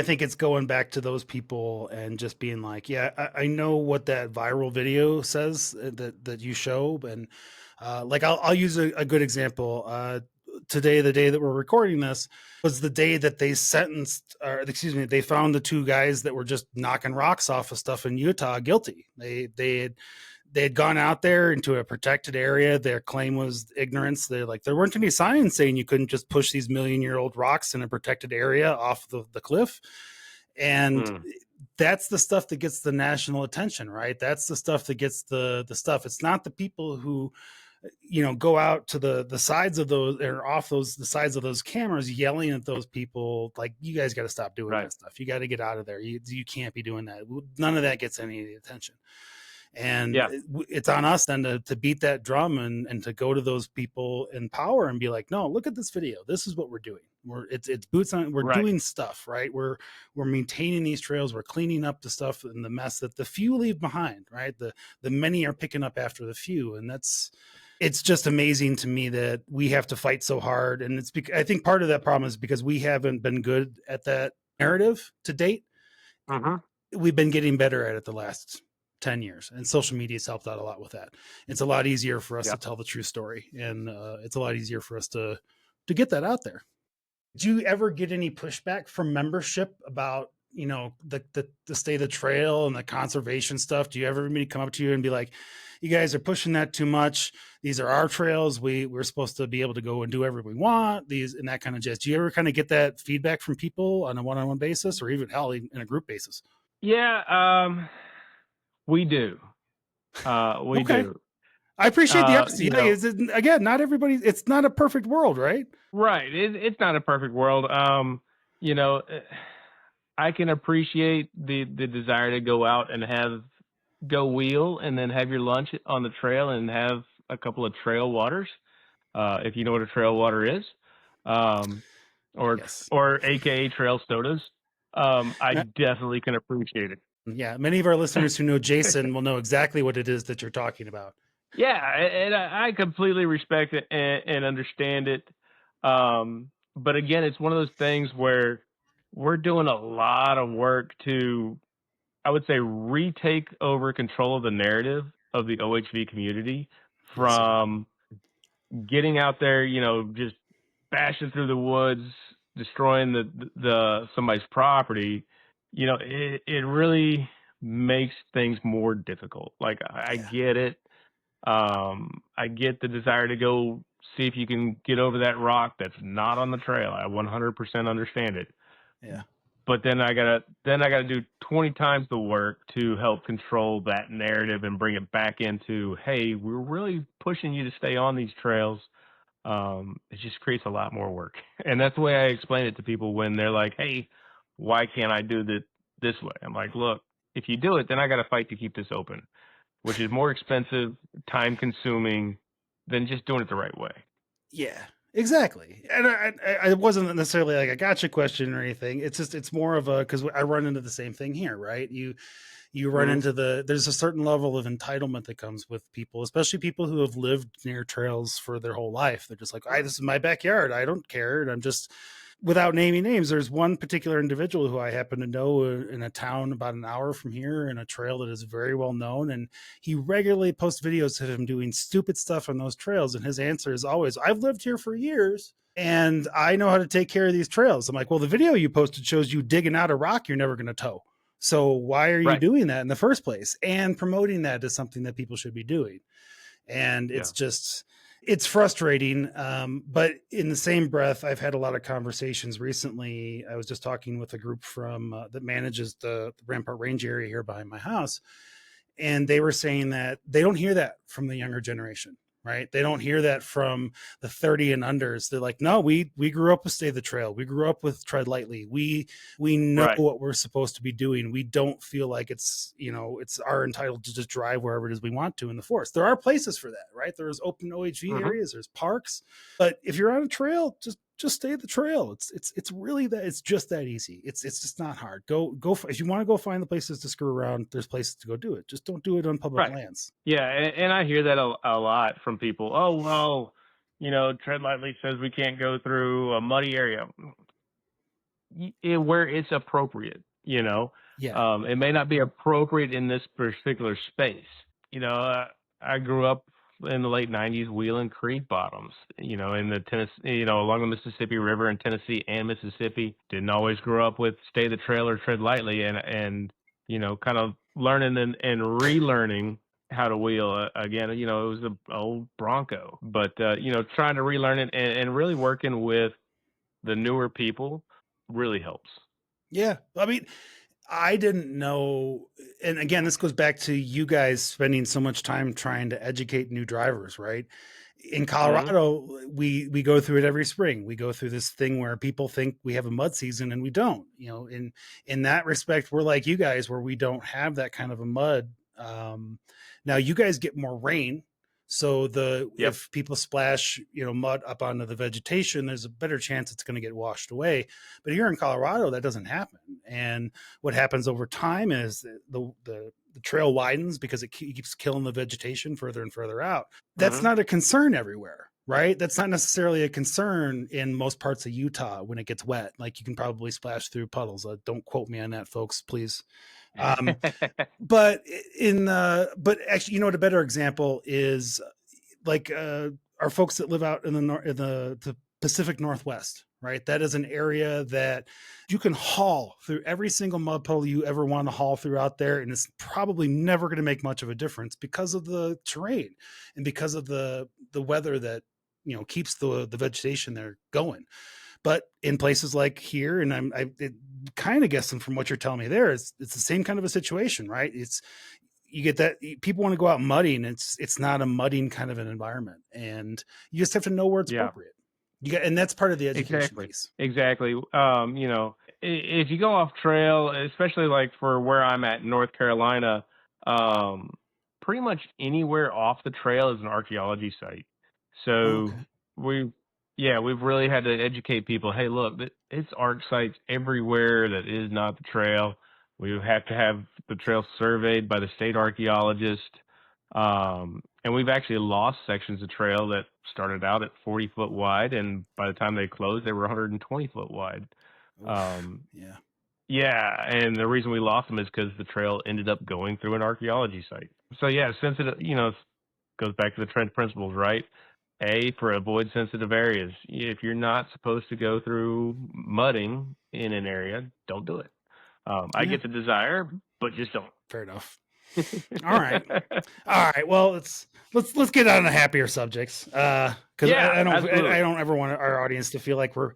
think it's going back to those people and just being like, yeah, I know what that viral video says that you show. And I'll use a good example. Today, the day that we're recording this, was the day that they they found the 2 guys that were just knocking rocks off of stuff in Utah guilty. They had gone out there into a protected area. Their claim was ignorance. They're like, there weren't any signs saying you couldn't just push these million-year-old rocks in a protected area off the cliff. And that's the stuff that gets the national attention, right? That's the stuff that gets the stuff. It's not the people who go out to the sides of those or off the sides of those cameras yelling at those people like, you guys got to stop doing that stuff. You got to get out of there. You can't be doing that. None of that gets any attention. And it's on us then to beat that drum and to go to those people in power and be like, no, look at this video. This is what we're doing. It's boots on. We're doing stuff, right? We're maintaining these trails. We're cleaning up the stuff and the mess that the few leave behind, right? The many are picking up after the few. And it's just amazing to me that we have to fight so hard. And I think part of that problem is because we haven't been good at that narrative to date.
Mhm.
we've been getting better at it the last 10 years, and social media's helped out a lot with that. It's a lot easier for us to
Yep.
tell the true story, and it's a lot easier for us to get that out there. Do you ever get any pushback from membership about, the state of the trail and the conservation stuff? Do you ever anybody come up to you and be like, you guys are pushing that too much, these are our trails, we're supposed to be able to go and do whatever we want, these and that kind of jazz? Do you ever kind of get that feedback from people on a one-on-one basis, or even hell, in a group basis?
Yeah, we do. We
Okay,
do.
I appreciate the honesty.
You
Yeah,
know,
again, not everybody, it's not a perfect world, right?
right. It's not a perfect world. You know, I can appreciate the desire to go out and go wheel and then have your lunch on the trail and have a couple of trail waters, if you know what a trail water is, um, or
Yes.
AKA trail sodas. I definitely can appreciate it.
Yeah, many of our listeners who know Jason will know exactly what it is that you're talking about.
Yeah, and I completely respect it and understand it. But again, it's one of those things where we're doing a lot of work to, I would say, retake over control of the narrative of the OHV community
Yes, sir.
from getting out there, just bashing through the woods, destroying the somebody's property. It really makes things more difficult. Like I
Yeah,
get it. I get the desire to go see if you can get over that rock that's not on the trail. I 100% understand it.
yeah,
But then I gotta do 20 times the work to help control that narrative and bring it back into, hey, we're really pushing you to stay on these trails. It just creates a lot more work. And that's the way I explain it to people when they're like, hey, why can't I do this way? I'm like, look, if you do it, then I got to fight to keep this open, which is more expensive, time consuming than just doing it the right way.
yeah. Exactly. And I wasn't necessarily like a gotcha question or anything. It's just it's more of a, because I run into the same thing here, right? You run
Hmm.
into there's a certain level of entitlement that comes with people, especially people who have lived near trails for their whole life. They're just like, this is my backyard, I don't care, and I'm just, without naming names, there's one particular individual who I happen to know in a town about an hour from here, in a trail that is very well known, and he regularly posts videos of him doing stupid stuff on those trails, and his answer is always, I've lived here for years and I know how to take care of these trails. I'm like, well, the video you posted shows you digging out a rock you're never going to tow. So why are you
Right.
doing that in the first place? And promoting that is something that people should be doing. And
Yeah.
it's frustrating. But in the same breath, I've had a lot of conversations recently. I was just talking with a group from that manages the Rampart Range area here behind my house. And they were saying that they don't hear that from the younger generation, right? They don't hear that from the 30 and unders. They're like, no, we grew up with Stay the Trail. We grew up with Tread Lightly. We know
Right.
what we're supposed to be doing. We don't feel like it's our entitled to just drive wherever it is we want to in the forest. There are places for that, right? There's open OHV
Hmm.
areas, there's parks, but if you're on a trail, just stay at the trail. It's really that, it's just that easy. It's just not hard. Go if you want to go find the places to screw around, there's places to go do it. Just don't do it on public
Right.
lands.
Yeah, and I hear that a lot from people. Oh, well, Tread Lightly says we can't go through a muddy area. Where it's appropriate.
Yeah.
It may not be appropriate in this particular space. I grew up in the late '90s wheeling creek bottoms. In the Tennessee, along the Mississippi River in Tennessee and Mississippi. Didn't always grow up with Stay the Trail or Tread Lightly, and kind of learning and relearning how to wheel again. It was an old Bronco, but trying to relearn it and really working with the newer people really helps.
Yeah. I mean, I didn't know. And again, this goes back to you guys spending so much time trying to educate new drivers, right? In
Hmm.
Colorado, we go through it every spring. We go through this thing where people think we have a mud season and we don't. In that respect, we're like you guys, where we don't have that kind of a mud. Now you guys get more rain, so
Yep.
if people splash mud up onto the vegetation, there's a better chance it's going to get washed away. But here in Colorado, that doesn't happen. And what happens over time is the trail widens because it keeps killing the vegetation further and further out. That's
Hmm.
not a concern everywhere, right? That's not necessarily a concern in most parts of Utah when it gets wet. Like you can probably splash through puddles. Don't quote me on that, folks, please. But but actually, you know what, a better example is like our folks that live out in the Pacific Northwest, right? That is an area that you can haul through every single mud puddle you ever want to haul through out there, and it's probably never going to make much of a difference because of the terrain and because of the weather that keeps the vegetation there going. But in places like here, and I kind of guessing from what you're telling me there, it's the same kind of a situation, right? It's you get that people want to go out mudding. It's not a mudding kind of an environment, and you just have to know where it's
Yeah.
appropriate. And that's part of the education piece.
Exactly. If you go off trail, especially like for where I'm at in North Carolina, pretty much anywhere off the trail is an archaeology site. So
Okay.
we've really had to educate people. Hey, look, it's arch sites everywhere that is not the trail. We have to have the trail surveyed by the state archaeologist. And we've actually lost sections of trail that started out at 40 foot wide, and by the time they closed, they were 120 foot wide.
Yeah.
Yeah, and the reason we lost them is because the trail ended up going through an archaeology site. So yeah, sensitive, goes back to the trend principles, right? For avoid sensitive areas. If you're not supposed to go through mudding in an area, don't do it. I get the desire, but just don't.
Fair enough. All right. Well, let's get on to happier subjects. Because I don't ever want our audience to feel like we're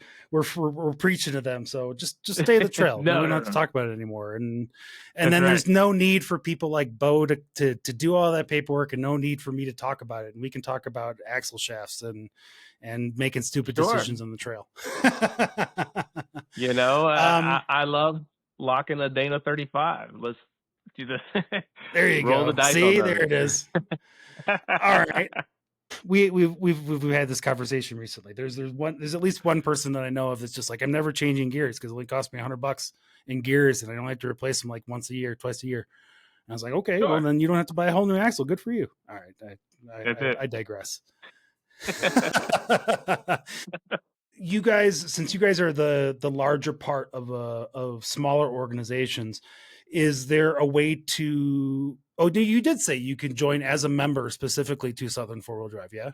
preaching to them. So just stay the trail. We don't have to talk about it anymore. And then there's no need for people like Bo to do all that paperwork, and no need for me to talk about it. And we can talk about axle shafts and making stupid decisions on the trail.
I love locking a Dana 35. Let's do the
there you
roll
go.
The dice.
See, there it is. All right. We've had this conversation recently. There's at least one person that I know of that's just like, I'm never changing gears because it only cost me $100 in gears, and I don't have to replace them like once a year, twice a year. And I was like, okay, well then you don't have to buy a whole new axle. Good for you. All right, I digress. You guys, since you guys are the larger part of smaller organizations, is there a way to? Oh, you did say you can join as a member specifically to Southern 4-Wheel Drive, yeah?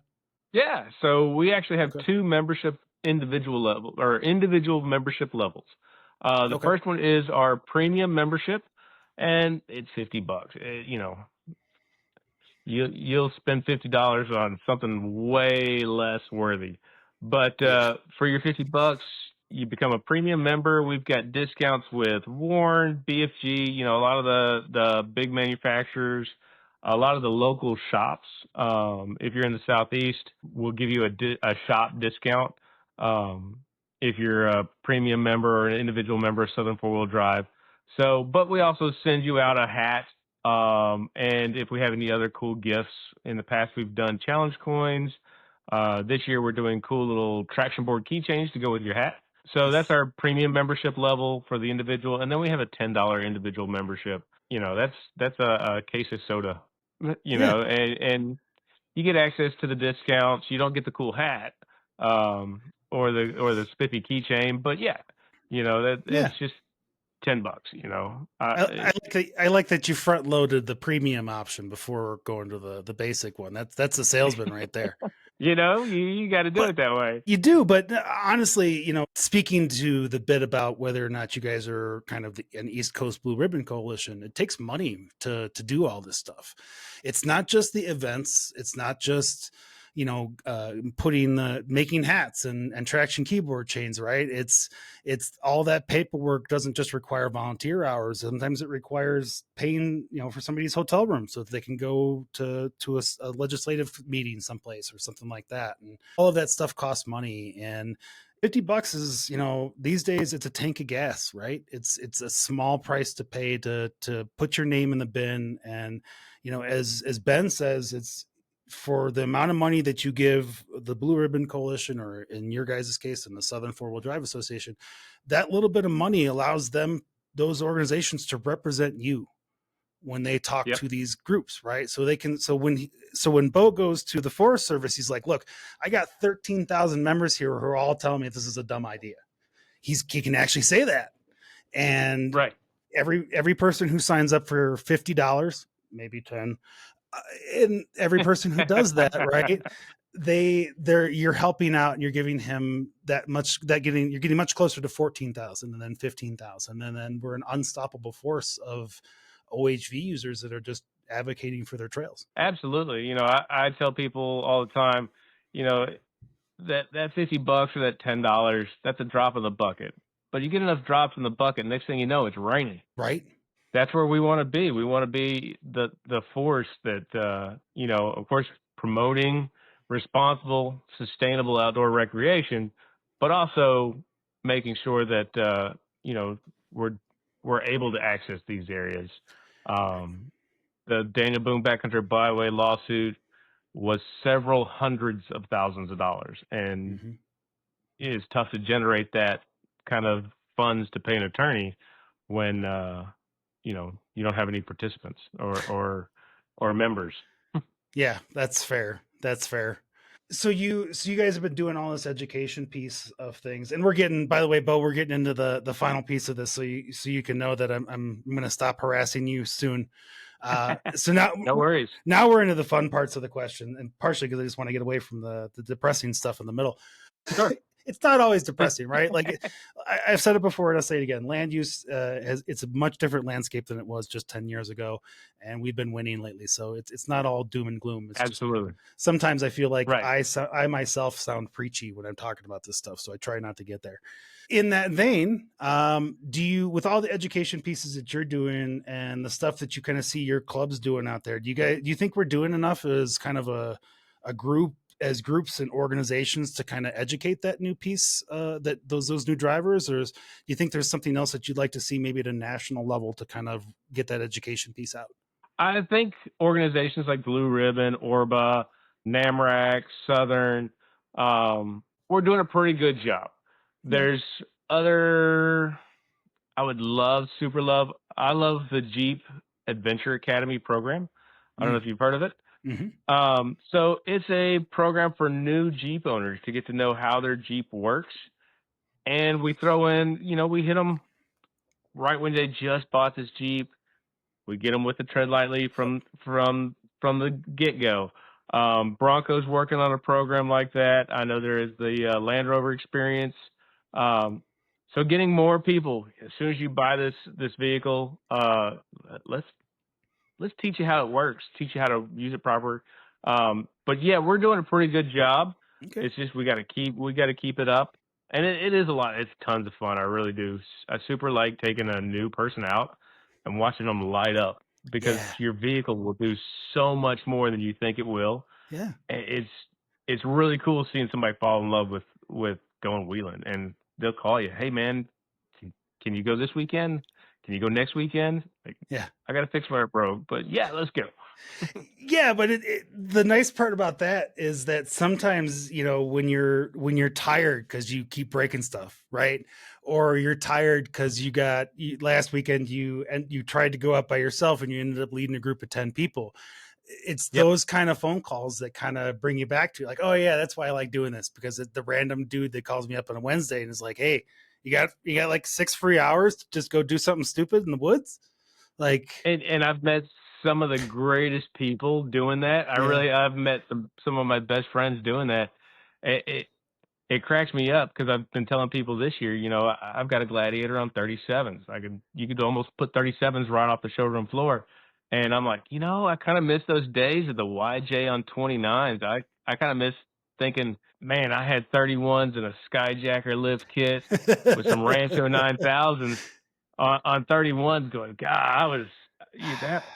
Yeah. So we actually have two individual membership levels. The first one is our premium membership, and it's $50. You'll spend $50 on something way less worthy. But for your $50, you become a premium member. We've got discounts with Warren, BFG, a lot of the big manufacturers, a lot of the local shops. If you're in the Southeast, we'll give you a shop discount if you're a premium member or an individual member of Southern 4-Wheel Drive. So, but we also send you out a hat. And if we have any other cool gifts, in the past we've done challenge coins. This year we're doing cool little traction board keychains to go with your hat. So that's our premium membership level for the individual, and then we have a $10 individual membership. That's a case of soda. And you get access to the discounts. You don't get the cool hat or the spiffy keychain, but it's just $10.
I like that you front loaded the premium option before going to the basic one. That's a salesman right there.
You got to do it that way.
You do, but honestly, speaking to the bit about whether or not you guys are kind of an East Coast Blue Ribbon Coalition, it takes money to do all this stuff. It's not just the events. It's not just making hats and traction keyboard chains, right? It's all that paperwork doesn't just require volunteer hours. Sometimes it requires paying, for somebody's hotel room so that they can go to a legislative meeting someplace or something like that. And all of that stuff costs money. And $50 is, these days it's a tank of gas, right? It's a small price to pay to put your name in the bin. And, as Ben says, it's, for the amount of money that you give the Blue Ribbon Coalition, or in your guys' case, in the Southern 4-Wheel Drive Association, that little bit of money allows those organizations to represent you. when they talk
Yep.
to these groups, right? So they can, so when Bo goes to the Forest Service, he's like, look, I got 13,000 members here who are all telling me this is a dumb idea. He can actually say that. And
Right.
every person who signs up for $50, maybe 10, and every person who does that, right, you're helping out, and you're giving him you're getting much closer to 14,000, and then 15,000, and then we're an unstoppable force of OHV users that are just advocating for their trails.
Absolutely. You know, I tell people all the time, you know, that $50 or that $10, that's a drop in the bucket. But you get enough drops in the bucket, next thing you know, it's raining.
Right.
That's where we want to be. We want to be the force that you know, of course, promoting responsible, sustainable outdoor recreation, but also making sure that you know, we're able to access these areas. Um, the Daniel Boone Backcountry Byway lawsuit was several hundreds of thousands of dollars, and
Mm-hmm.
it is tough to generate that kind of funds to pay an attorney when you know, you don't have any participants or members.
Yeah, that's fair. That's fair. So you guys have been doing all this education piece of things, and we're getting, by the way, Bo, we're getting into the final piece of this, so you can know that I'm going to stop harassing you soon. So now
No worries.
now we're into the fun parts of the question, and partially because I just want to get away from the depressing stuff in the middle.
Sure.
It's not always depressing, right? Like I've said it before, and I'll say it again. Land use it's a much different landscape than it was just 10 years ago, and we've been winning lately. So it's not all doom and gloom. It's
Absolutely.
just, sometimes I feel like
Right.
I myself sound preachy when I'm talking about this stuff, so I try not to get there. In that vein, do you, with all the education pieces that you're doing and the stuff that you kind of see your clubs doing out there, do you think we're doing enough as kind of a group, as groups and organizations, to kind of educate that new piece, that those new drivers, or do you think there's something else that you'd like to see maybe at a national level to kind of get that education piece out?
I think organizations like Blue Ribbon, Orba, NAMRAC, Southern, we're doing a pretty good job. There's other, I would love, super love, I love the Jeep Adventure Academy program. I don't know if you've heard of it.
Mm-hmm.
So it's a program for new Jeep owners to get to know how their Jeep works. And we throw in, you know, we hit them right when they just bought this Jeep. We get them with the tread lightly from the get go. Bronco's working on a program like that. I know there is the Land Rover experience. So getting more people, as soon as you buy this vehicle, let's teach you how it works, teach you how to use it proper. But yeah, we're doing a pretty good job.
Okay.
It's just we got to keep it up, and it is a lot. It's tons of fun. I really do. I super like taking a new person out and watching them light up, because your vehicle will do so much more than you think it will.
Yeah.
It's really cool seeing somebody fall in love with going wheeling, and they'll call you, hey man, can you go this weekend? Can you go next weekend? Like,
Yeah.
I got to fix where it broke, but yeah, let's go.
Yeah, but the nice part about that is that sometimes, you know, when you're tired because you keep breaking stuff, right? Or you're tired because last weekend you tried to go out by yourself and you ended up leading a group of 10 people. It's those kind of phone calls that kind of bring you back to, like, oh yeah, that's why I like doing this, because the random dude that calls me up on a Wednesday and is like, hey, you got like 6 free hours to just go do something stupid in the woods. Like,
and I've met some of the greatest people doing that. I've met some of my best friends doing that. It cracks me up, because I've been telling people this year, you know, I've got a Gladiator on 37s. You could almost put 37s right off the showroom floor. And I'm like, you know, I kind of miss those days of the YJ on 29s. I kind of miss thinking, man, I had 31s and a Skyjacker lift kit with some Rancho 9000s on 31s, going, God,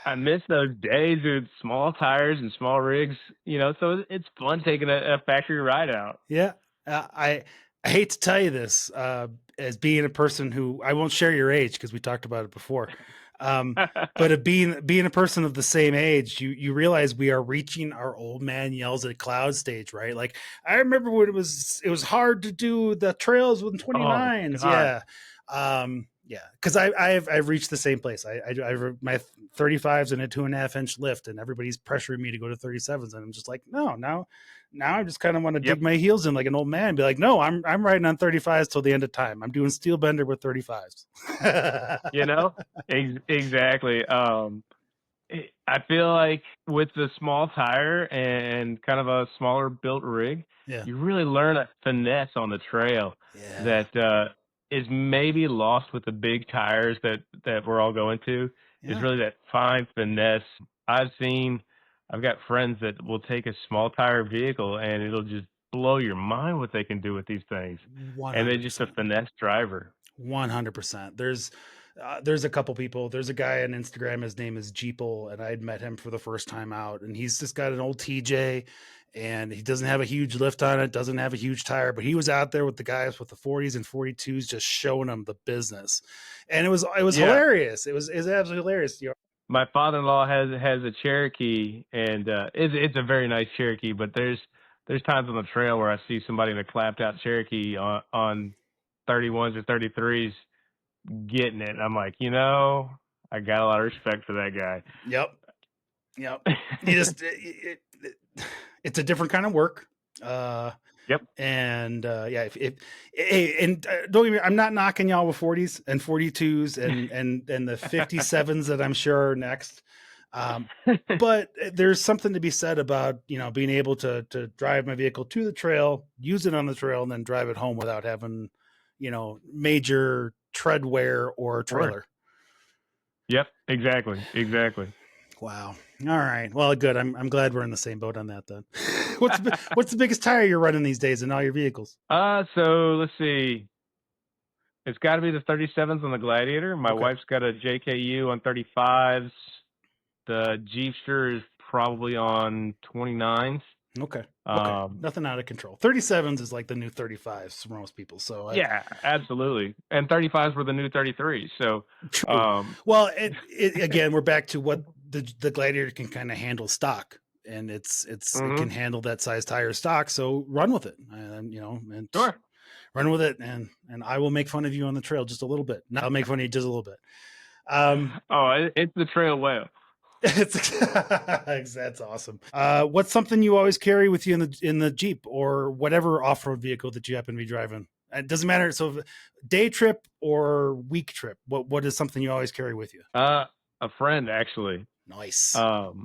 I miss those days with small tires and small rigs, you know, so it's fun taking a factory ride out.
Yeah. I hate to tell you this, as being a person who, I won't share your age because we talked about it before. But being a person of the same age, you realize we are reaching our old man yells at cloud stage, right? Like, I remember when it was hard to do the trails with 29s.
Oh,
yeah. Yeah, because I've reached the same place. My 35s and a 2.5-inch lift, and everybody's pressuring me to go to 37s, and I'm just like, no, now I just kind of want to
Yep.
dig my heels in like an old man, and be like, no, I'm riding on 35s till the end of time. I'm doing steel bender with 35s.
You know, exactly. I feel like with the small tire and kind of a smaller built rig,
Yeah,
you really learn a finesse on the trail
yeah,
that is maybe lost with the big tires that we're all going to. Is
yeah.
really that fine finesse. I've got friends that will take a small tire vehicle and it'll just blow your mind what they can do with these things. And they're just a
100%.
finesse driver.
100%. There's a couple people. There's a guy on Instagram. His name is Jeeple, and I'd met him for the first time out. And he's just got an old TJ, and he doesn't have a huge lift on it. Doesn't have a huge tire, but he was out there with the guys with the 40s and 42s, just showing them the business. And it was
Yeah.
hilarious. It was absolutely hilarious. You know,
My father-in-law has a Cherokee, and it's a very nice Cherokee. But there's times on the trail where I see somebody in a clapped-out Cherokee on 31s or 33s getting it. And I'm like, I got a lot of respect for that guy.
Yep. You just it's a different kind of work.
Yep.
And yeah, don't get me, I'm not knocking y'all with 40s and 42s and the 57s that I'm sure are next. But there's something to be said about, being able to drive my vehicle to the trail, use it on the trail, and then drive it home without having, major tread wear or trailer.
Yep, exactly.
Wow. All right. Well, good. I'm glad we're in the same boat on that then. What's the biggest tire you're running these days in all your vehicles?
So let's see. It's got to be the 37s on the Gladiator. My
Okay.
wife's got a JKU on 35s. The Jeepster is probably on 29s.
Okay. Nothing out of control. 37s is like the new 35s for most people. So
yeah, absolutely. And 35s were the new 33s. So
true. Well, again, we're back to what the Gladiator can kind of handle stock, and it can handle that size tire stock. So run with it, and
sure.
Run with it, and I will make fun of you on the trail just a little bit. I'll make fun of you just a little bit.
It's the trail whale.
That's awesome. What's something you always carry with you in the Jeep or whatever off-road vehicle that you happen to be driving? It doesn't matter. So day trip or week trip, what is something you always carry with you?
A friend, actually.
Nice.
I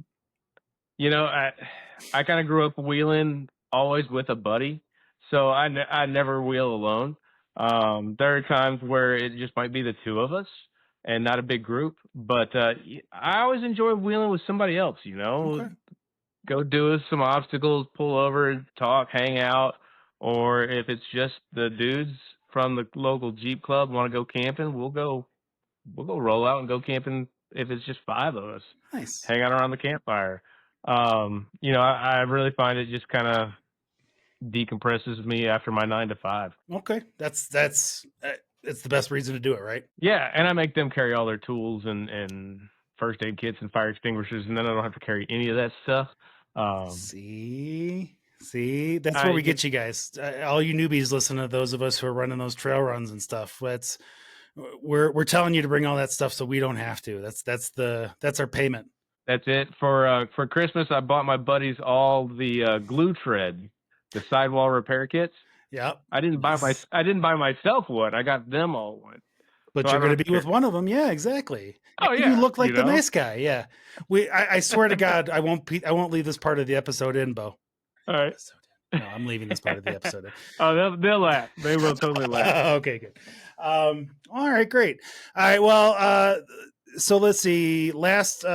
kind of grew up wheeling always with a buddy, so I never wheel alone. There are times where it just might be the two of us and not a big group, but I always enjoy wheeling with somebody else.
Okay.
Go do some obstacles, pull over, talk, hang out, or if it's just the dudes from the local Jeep club want to go camping, we'll go roll out and go camping. If it's just 5 of us,
Nice.
hang out around the campfire. I really find it just kind of decompresses me after my 9 to 5.
Okay. That's it's the best reason to do it, right?
Yeah. And I make them carry all their tools and first aid kits and fire extinguishers. And then I don't have to carry any of that stuff.
See, that's where we get you guys. All you newbies listen to those of us who are running those trail runs and stuff. We're telling you to bring all that stuff so we don't have to. That's our payment.
That's it. For Christmas, I bought my buddies all the glue tread, the sidewall repair kits.
Yeah.
I didn't buy myself one. I got them all one.
But so you're going to be with one of them. Yeah, exactly.
Oh yeah.
You look like the nice guy. Yeah. I swear to God, I won't leave this part of the episode in, Bo.
All right.
No, I'm leaving this part of the episode in.
Oh, they'll laugh. They will totally laugh.
Okay, good. All right, great. All right. Well, so let's see. Last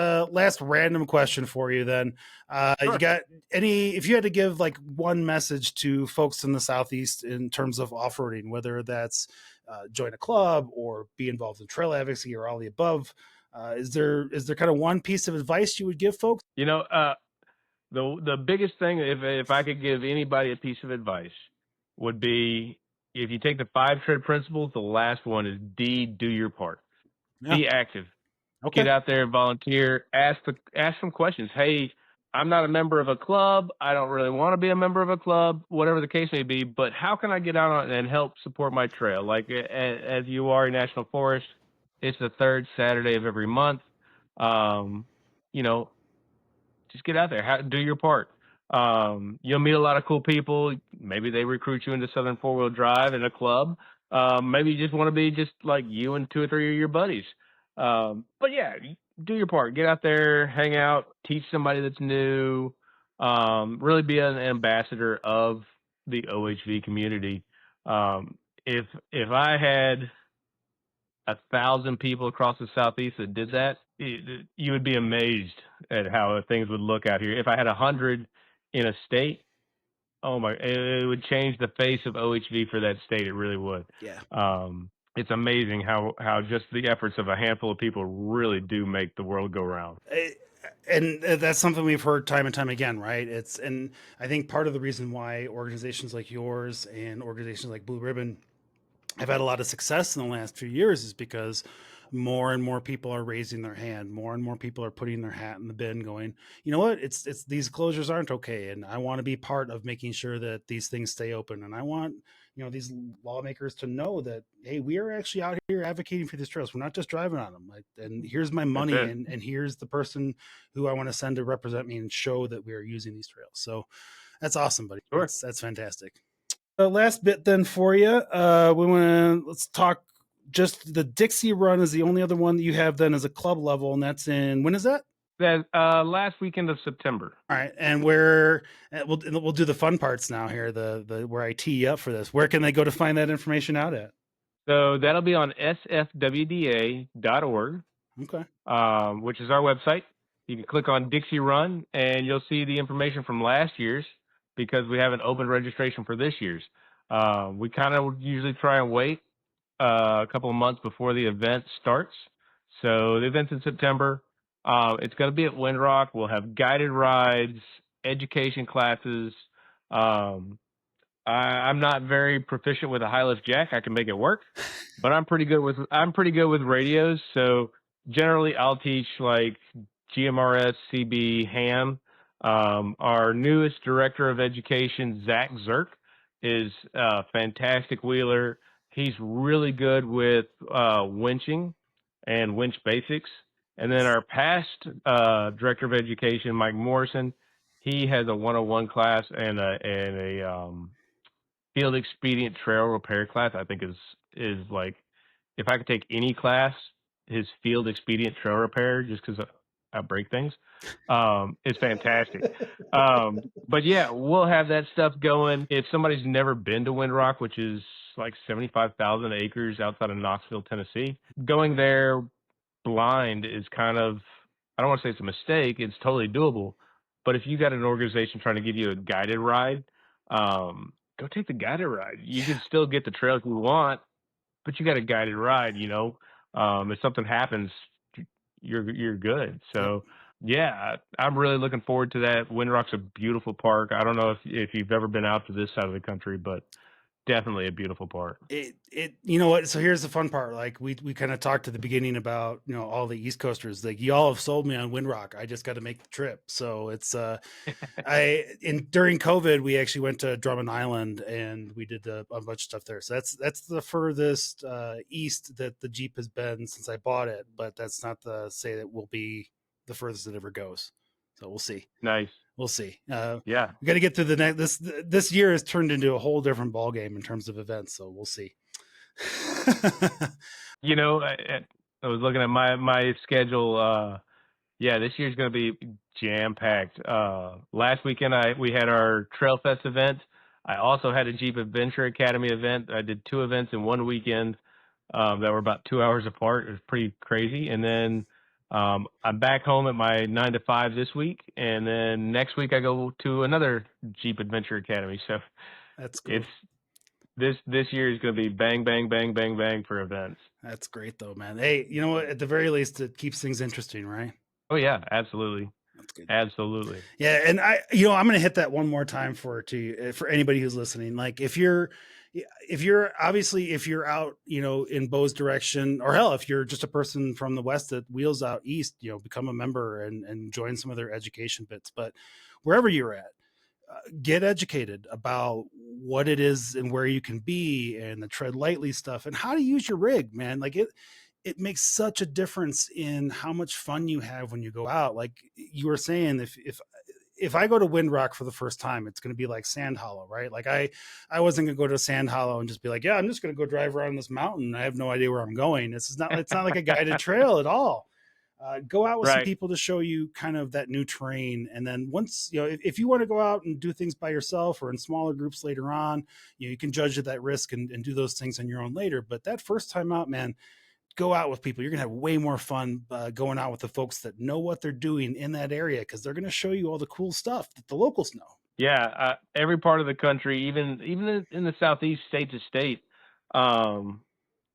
random question for you then. Sure. You got if you had to give like one message to folks in the Southeast in terms of off-roading, whether that's join a club or be involved in trail advocacy or all the above, is there kind of one piece of advice you would give folks?
The biggest thing, if I could give anybody a piece of advice, would be if you take the 5 tread principles, the last one is do your part. Yeah. Be active. Okay. Get out there, volunteer, ask some questions. Hey, I'm not a member of a club. I don't really want to be a member of a club, whatever the case may be. But how can I get out on and help support my trail? Like as Uwharrie National Forest, it's the third Saturday of every month. Um, you know, just get out there, do your part. You'll meet a lot of cool people. Maybe they recruit you into Southern Four Wheel Drive in a club. Maybe you just want to be just like you and 2 or 3 of your buddies. But yeah, do your part. Get out there, hang out, teach somebody that's new. Really be an ambassador of the OHV community. If I had 1,000 people across the Southeast that did that, you would be amazed at how things would look out here. If I had 100 in a state, oh my, it would change the face of OHV for that state. It really would.
Yeah.
It's amazing how just the efforts of a handful of people really do make the world go round.
And that's something we've heard time and time again, right? And I think part of the reason why organizations like yours and organizations like Blue Ribbon have had a lot of success in the last few years is because more and more people are raising their hand. More and more people are putting their hat in the bin going, you know what, it's these closures aren't okay. And I want to be part of making sure that these things stay open. And I want, these lawmakers to know that, hey, we are actually out here advocating for these trails. We're not just driving on them. And here's my money and here's the person who I want to send to represent me and show that we are using these trails. So that's awesome, buddy.
Sure.
That's fantastic. Last bit then for you. Let's talk. Just the Dixie Run is the only other one that you have then as a club level, and that's when is that?
That last weekend of September.
All right, and we'll do the fun parts now here. The where I tee you up for this. Where can they go to find that information out at?
So that'll be on SFWDA.org.
Okay.
Which is our website. You can click on Dixie Run, and you'll see the information from last year's because we haven't opened registration for this year's. We kind of usually try and wait a couple of months before the event starts. So the event's in September. It's going to be at Windrock. We'll have guided rides, education classes. I'm not very proficient with a high lift jack. I can make it work, but I'm pretty good with radios. So generally, I'll teach like GMRS, CB, ham. Our newest director of education, Zach Zirk, is a fantastic wheeler. He's really good with winching and winch basics. And then our past director of education, Mike Morrison, he has a 101 class and a field expedient trail repair class. I think is like, if I could take any class, his field expedient trail repair, just because I break things, is fantastic. But yeah, we'll have that stuff going. If somebody's never been to Windrock, which is like 75,000 acres outside of Knoxville, Tennessee, going there blind is kind of, I don't want to say it's a mistake. It's totally doable. But if you got an organization trying to give you a guided ride, go take the guided ride. You can still get the trails you want, but you got a guided ride, if something happens, you're good. So yeah, I'm really looking forward to that. Windrock's a beautiful park. I don't know if you've ever been out to this side of the country, but definitely a beautiful park.
You know what? So here's the fun part. Like we kind of talked at the beginning about, all the East Coasters, like y'all have sold me on Windrock. I just got to make the trip. So it's, during COVID, we actually went to Drummond Island and we did a bunch of stuff there. So that's the furthest, east that the Jeep has been since I bought it, but that's not to say that will be the furthest it ever goes. So we'll see.
Nice.
We'll see.
Yeah,
we got to get through the next. This year has turned into a whole different ball game in terms of events. So we'll see.
I was looking at my schedule. Yeah, this year's going to be jam packed. Last weekend we had our Trail Fest event. I also had a Jeep Adventure Academy event. I did 2 events in one weekend that were about 2 hours apart. It was pretty crazy. And then I'm back home at my 9 to 5 this week, and then next week I go to another Jeep Adventure Academy. So
that's cool.
This year is going to be bang, bang, bang, bang, bang for events.
That's great though, man. Hey, you know what? At the very least, it keeps things interesting, right?
Oh yeah, absolutely.
That's good.
Absolutely.
Yeah, and I'm going to hit that one more time for anybody who's listening. Like if you're if you're out, in Bo's direction, or hell, if you're just a person from the West that wheels out East, become a member and join some of their education bits. But wherever you're at, get educated about what it is and where you can be, and the tread lightly stuff, and how to use your rig, man. Like it makes such a difference in how much fun you have when you go out. Like you were saying, if I go to Windrock for the first time, it's going to be like Sand Hollow, right? Like I wasn't going to go to Sand Hollow and just be like, yeah, I'm just going to go drive around this mountain. I have no idea where I'm going. It's not like a guided trail at all. Go out with some
Right.
people to show you kind of that new terrain. And then once, if you want to go out and do things by yourself or in smaller groups later on, you can judge at that risk and do those things on your own later. But that first time out, man, go out with people. You're going to have way more fun going out with the folks that know what they're doing in that area, because they're going to show you all the cool stuff that the locals know.
Yeah, every part of the country, even in the Southeast, state to state,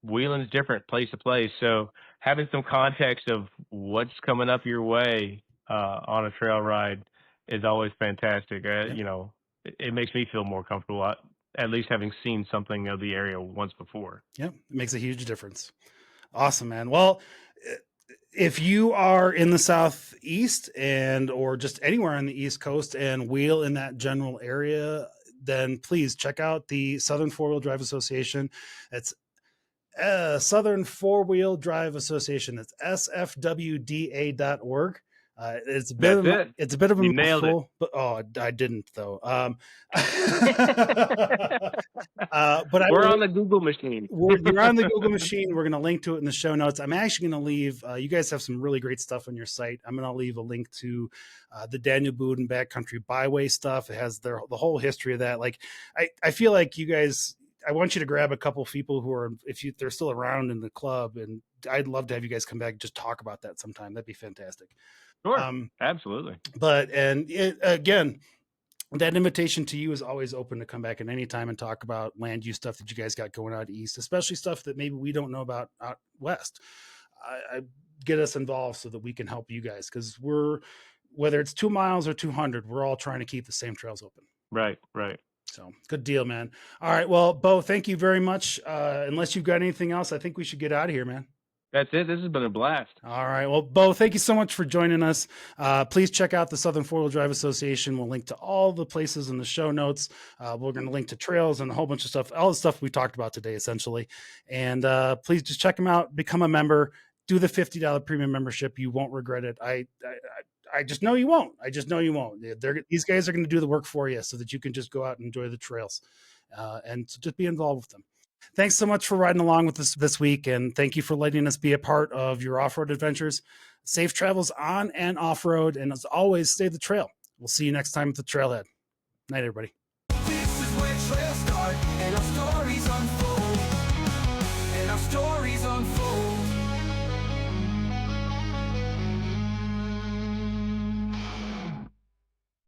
wheeling's different place to place. So having some context of what's coming up your way on a trail ride is always fantastic. It makes me feel more comfortable, at least having seen something of the area once before.
Yep, it makes a huge difference. Awesome, man. Well, if you are in the Southeast or just anywhere on the East Coast and wheel in that general area, then please check out the Southern Four-Wheel Drive Association. It's Southern Four-Wheel Drive Association. That's SFWDA.org. It's a bit of a
You nailed it.
mouthful, but I didn't though. But
We're on the Google machine.
You're on the Google machine. We're going to link to it in the show notes. I'm actually going to leave. You guys have some really great stuff on your site. I'm going to leave a link to the Daniel Boone Backcountry Byway stuff. It has the whole history of that. Like, I feel like you guys. I want you to grab a couple people who are, they're still around in the club, and I'd love to have you guys come back and just talk about that sometime. That'd be fantastic.
Sure, absolutely.
But again, that invitation to you is always open to come back at any time and talk about land use stuff that you guys got going out east, especially stuff that maybe we don't know about out west. I get us involved so that we can help you guys, because whether it's 2 miles or 200, we're all trying to keep the same trails open.
Right.
So good deal, man. All right. Well, Bo, thank you very much. Unless you've got anything else, I think we should get out of here, man.
That's it. This has been a blast.
All right. Well, Bo, thank you so much for joining us. Please check out the Southern Four-Wheel Drive Association. We'll link to all the places in the show notes. We're going to link to trails and a whole bunch of stuff, all the stuff we talked about today, essentially. And please just check them out. Become a member. Do the $50 premium membership. You won't regret it. I just know you won't. These guys are going to do the work for you so that you can just go out and enjoy the trails and just be involved with them. Thanks so much for riding along with us this week, and thank you for letting us be a part of your off-road adventures. Safe travels on and off-road, and as always, stay the trail. We'll see you next time at the Trailhead. Night, everybody.
This is where trails start and our stories unfold.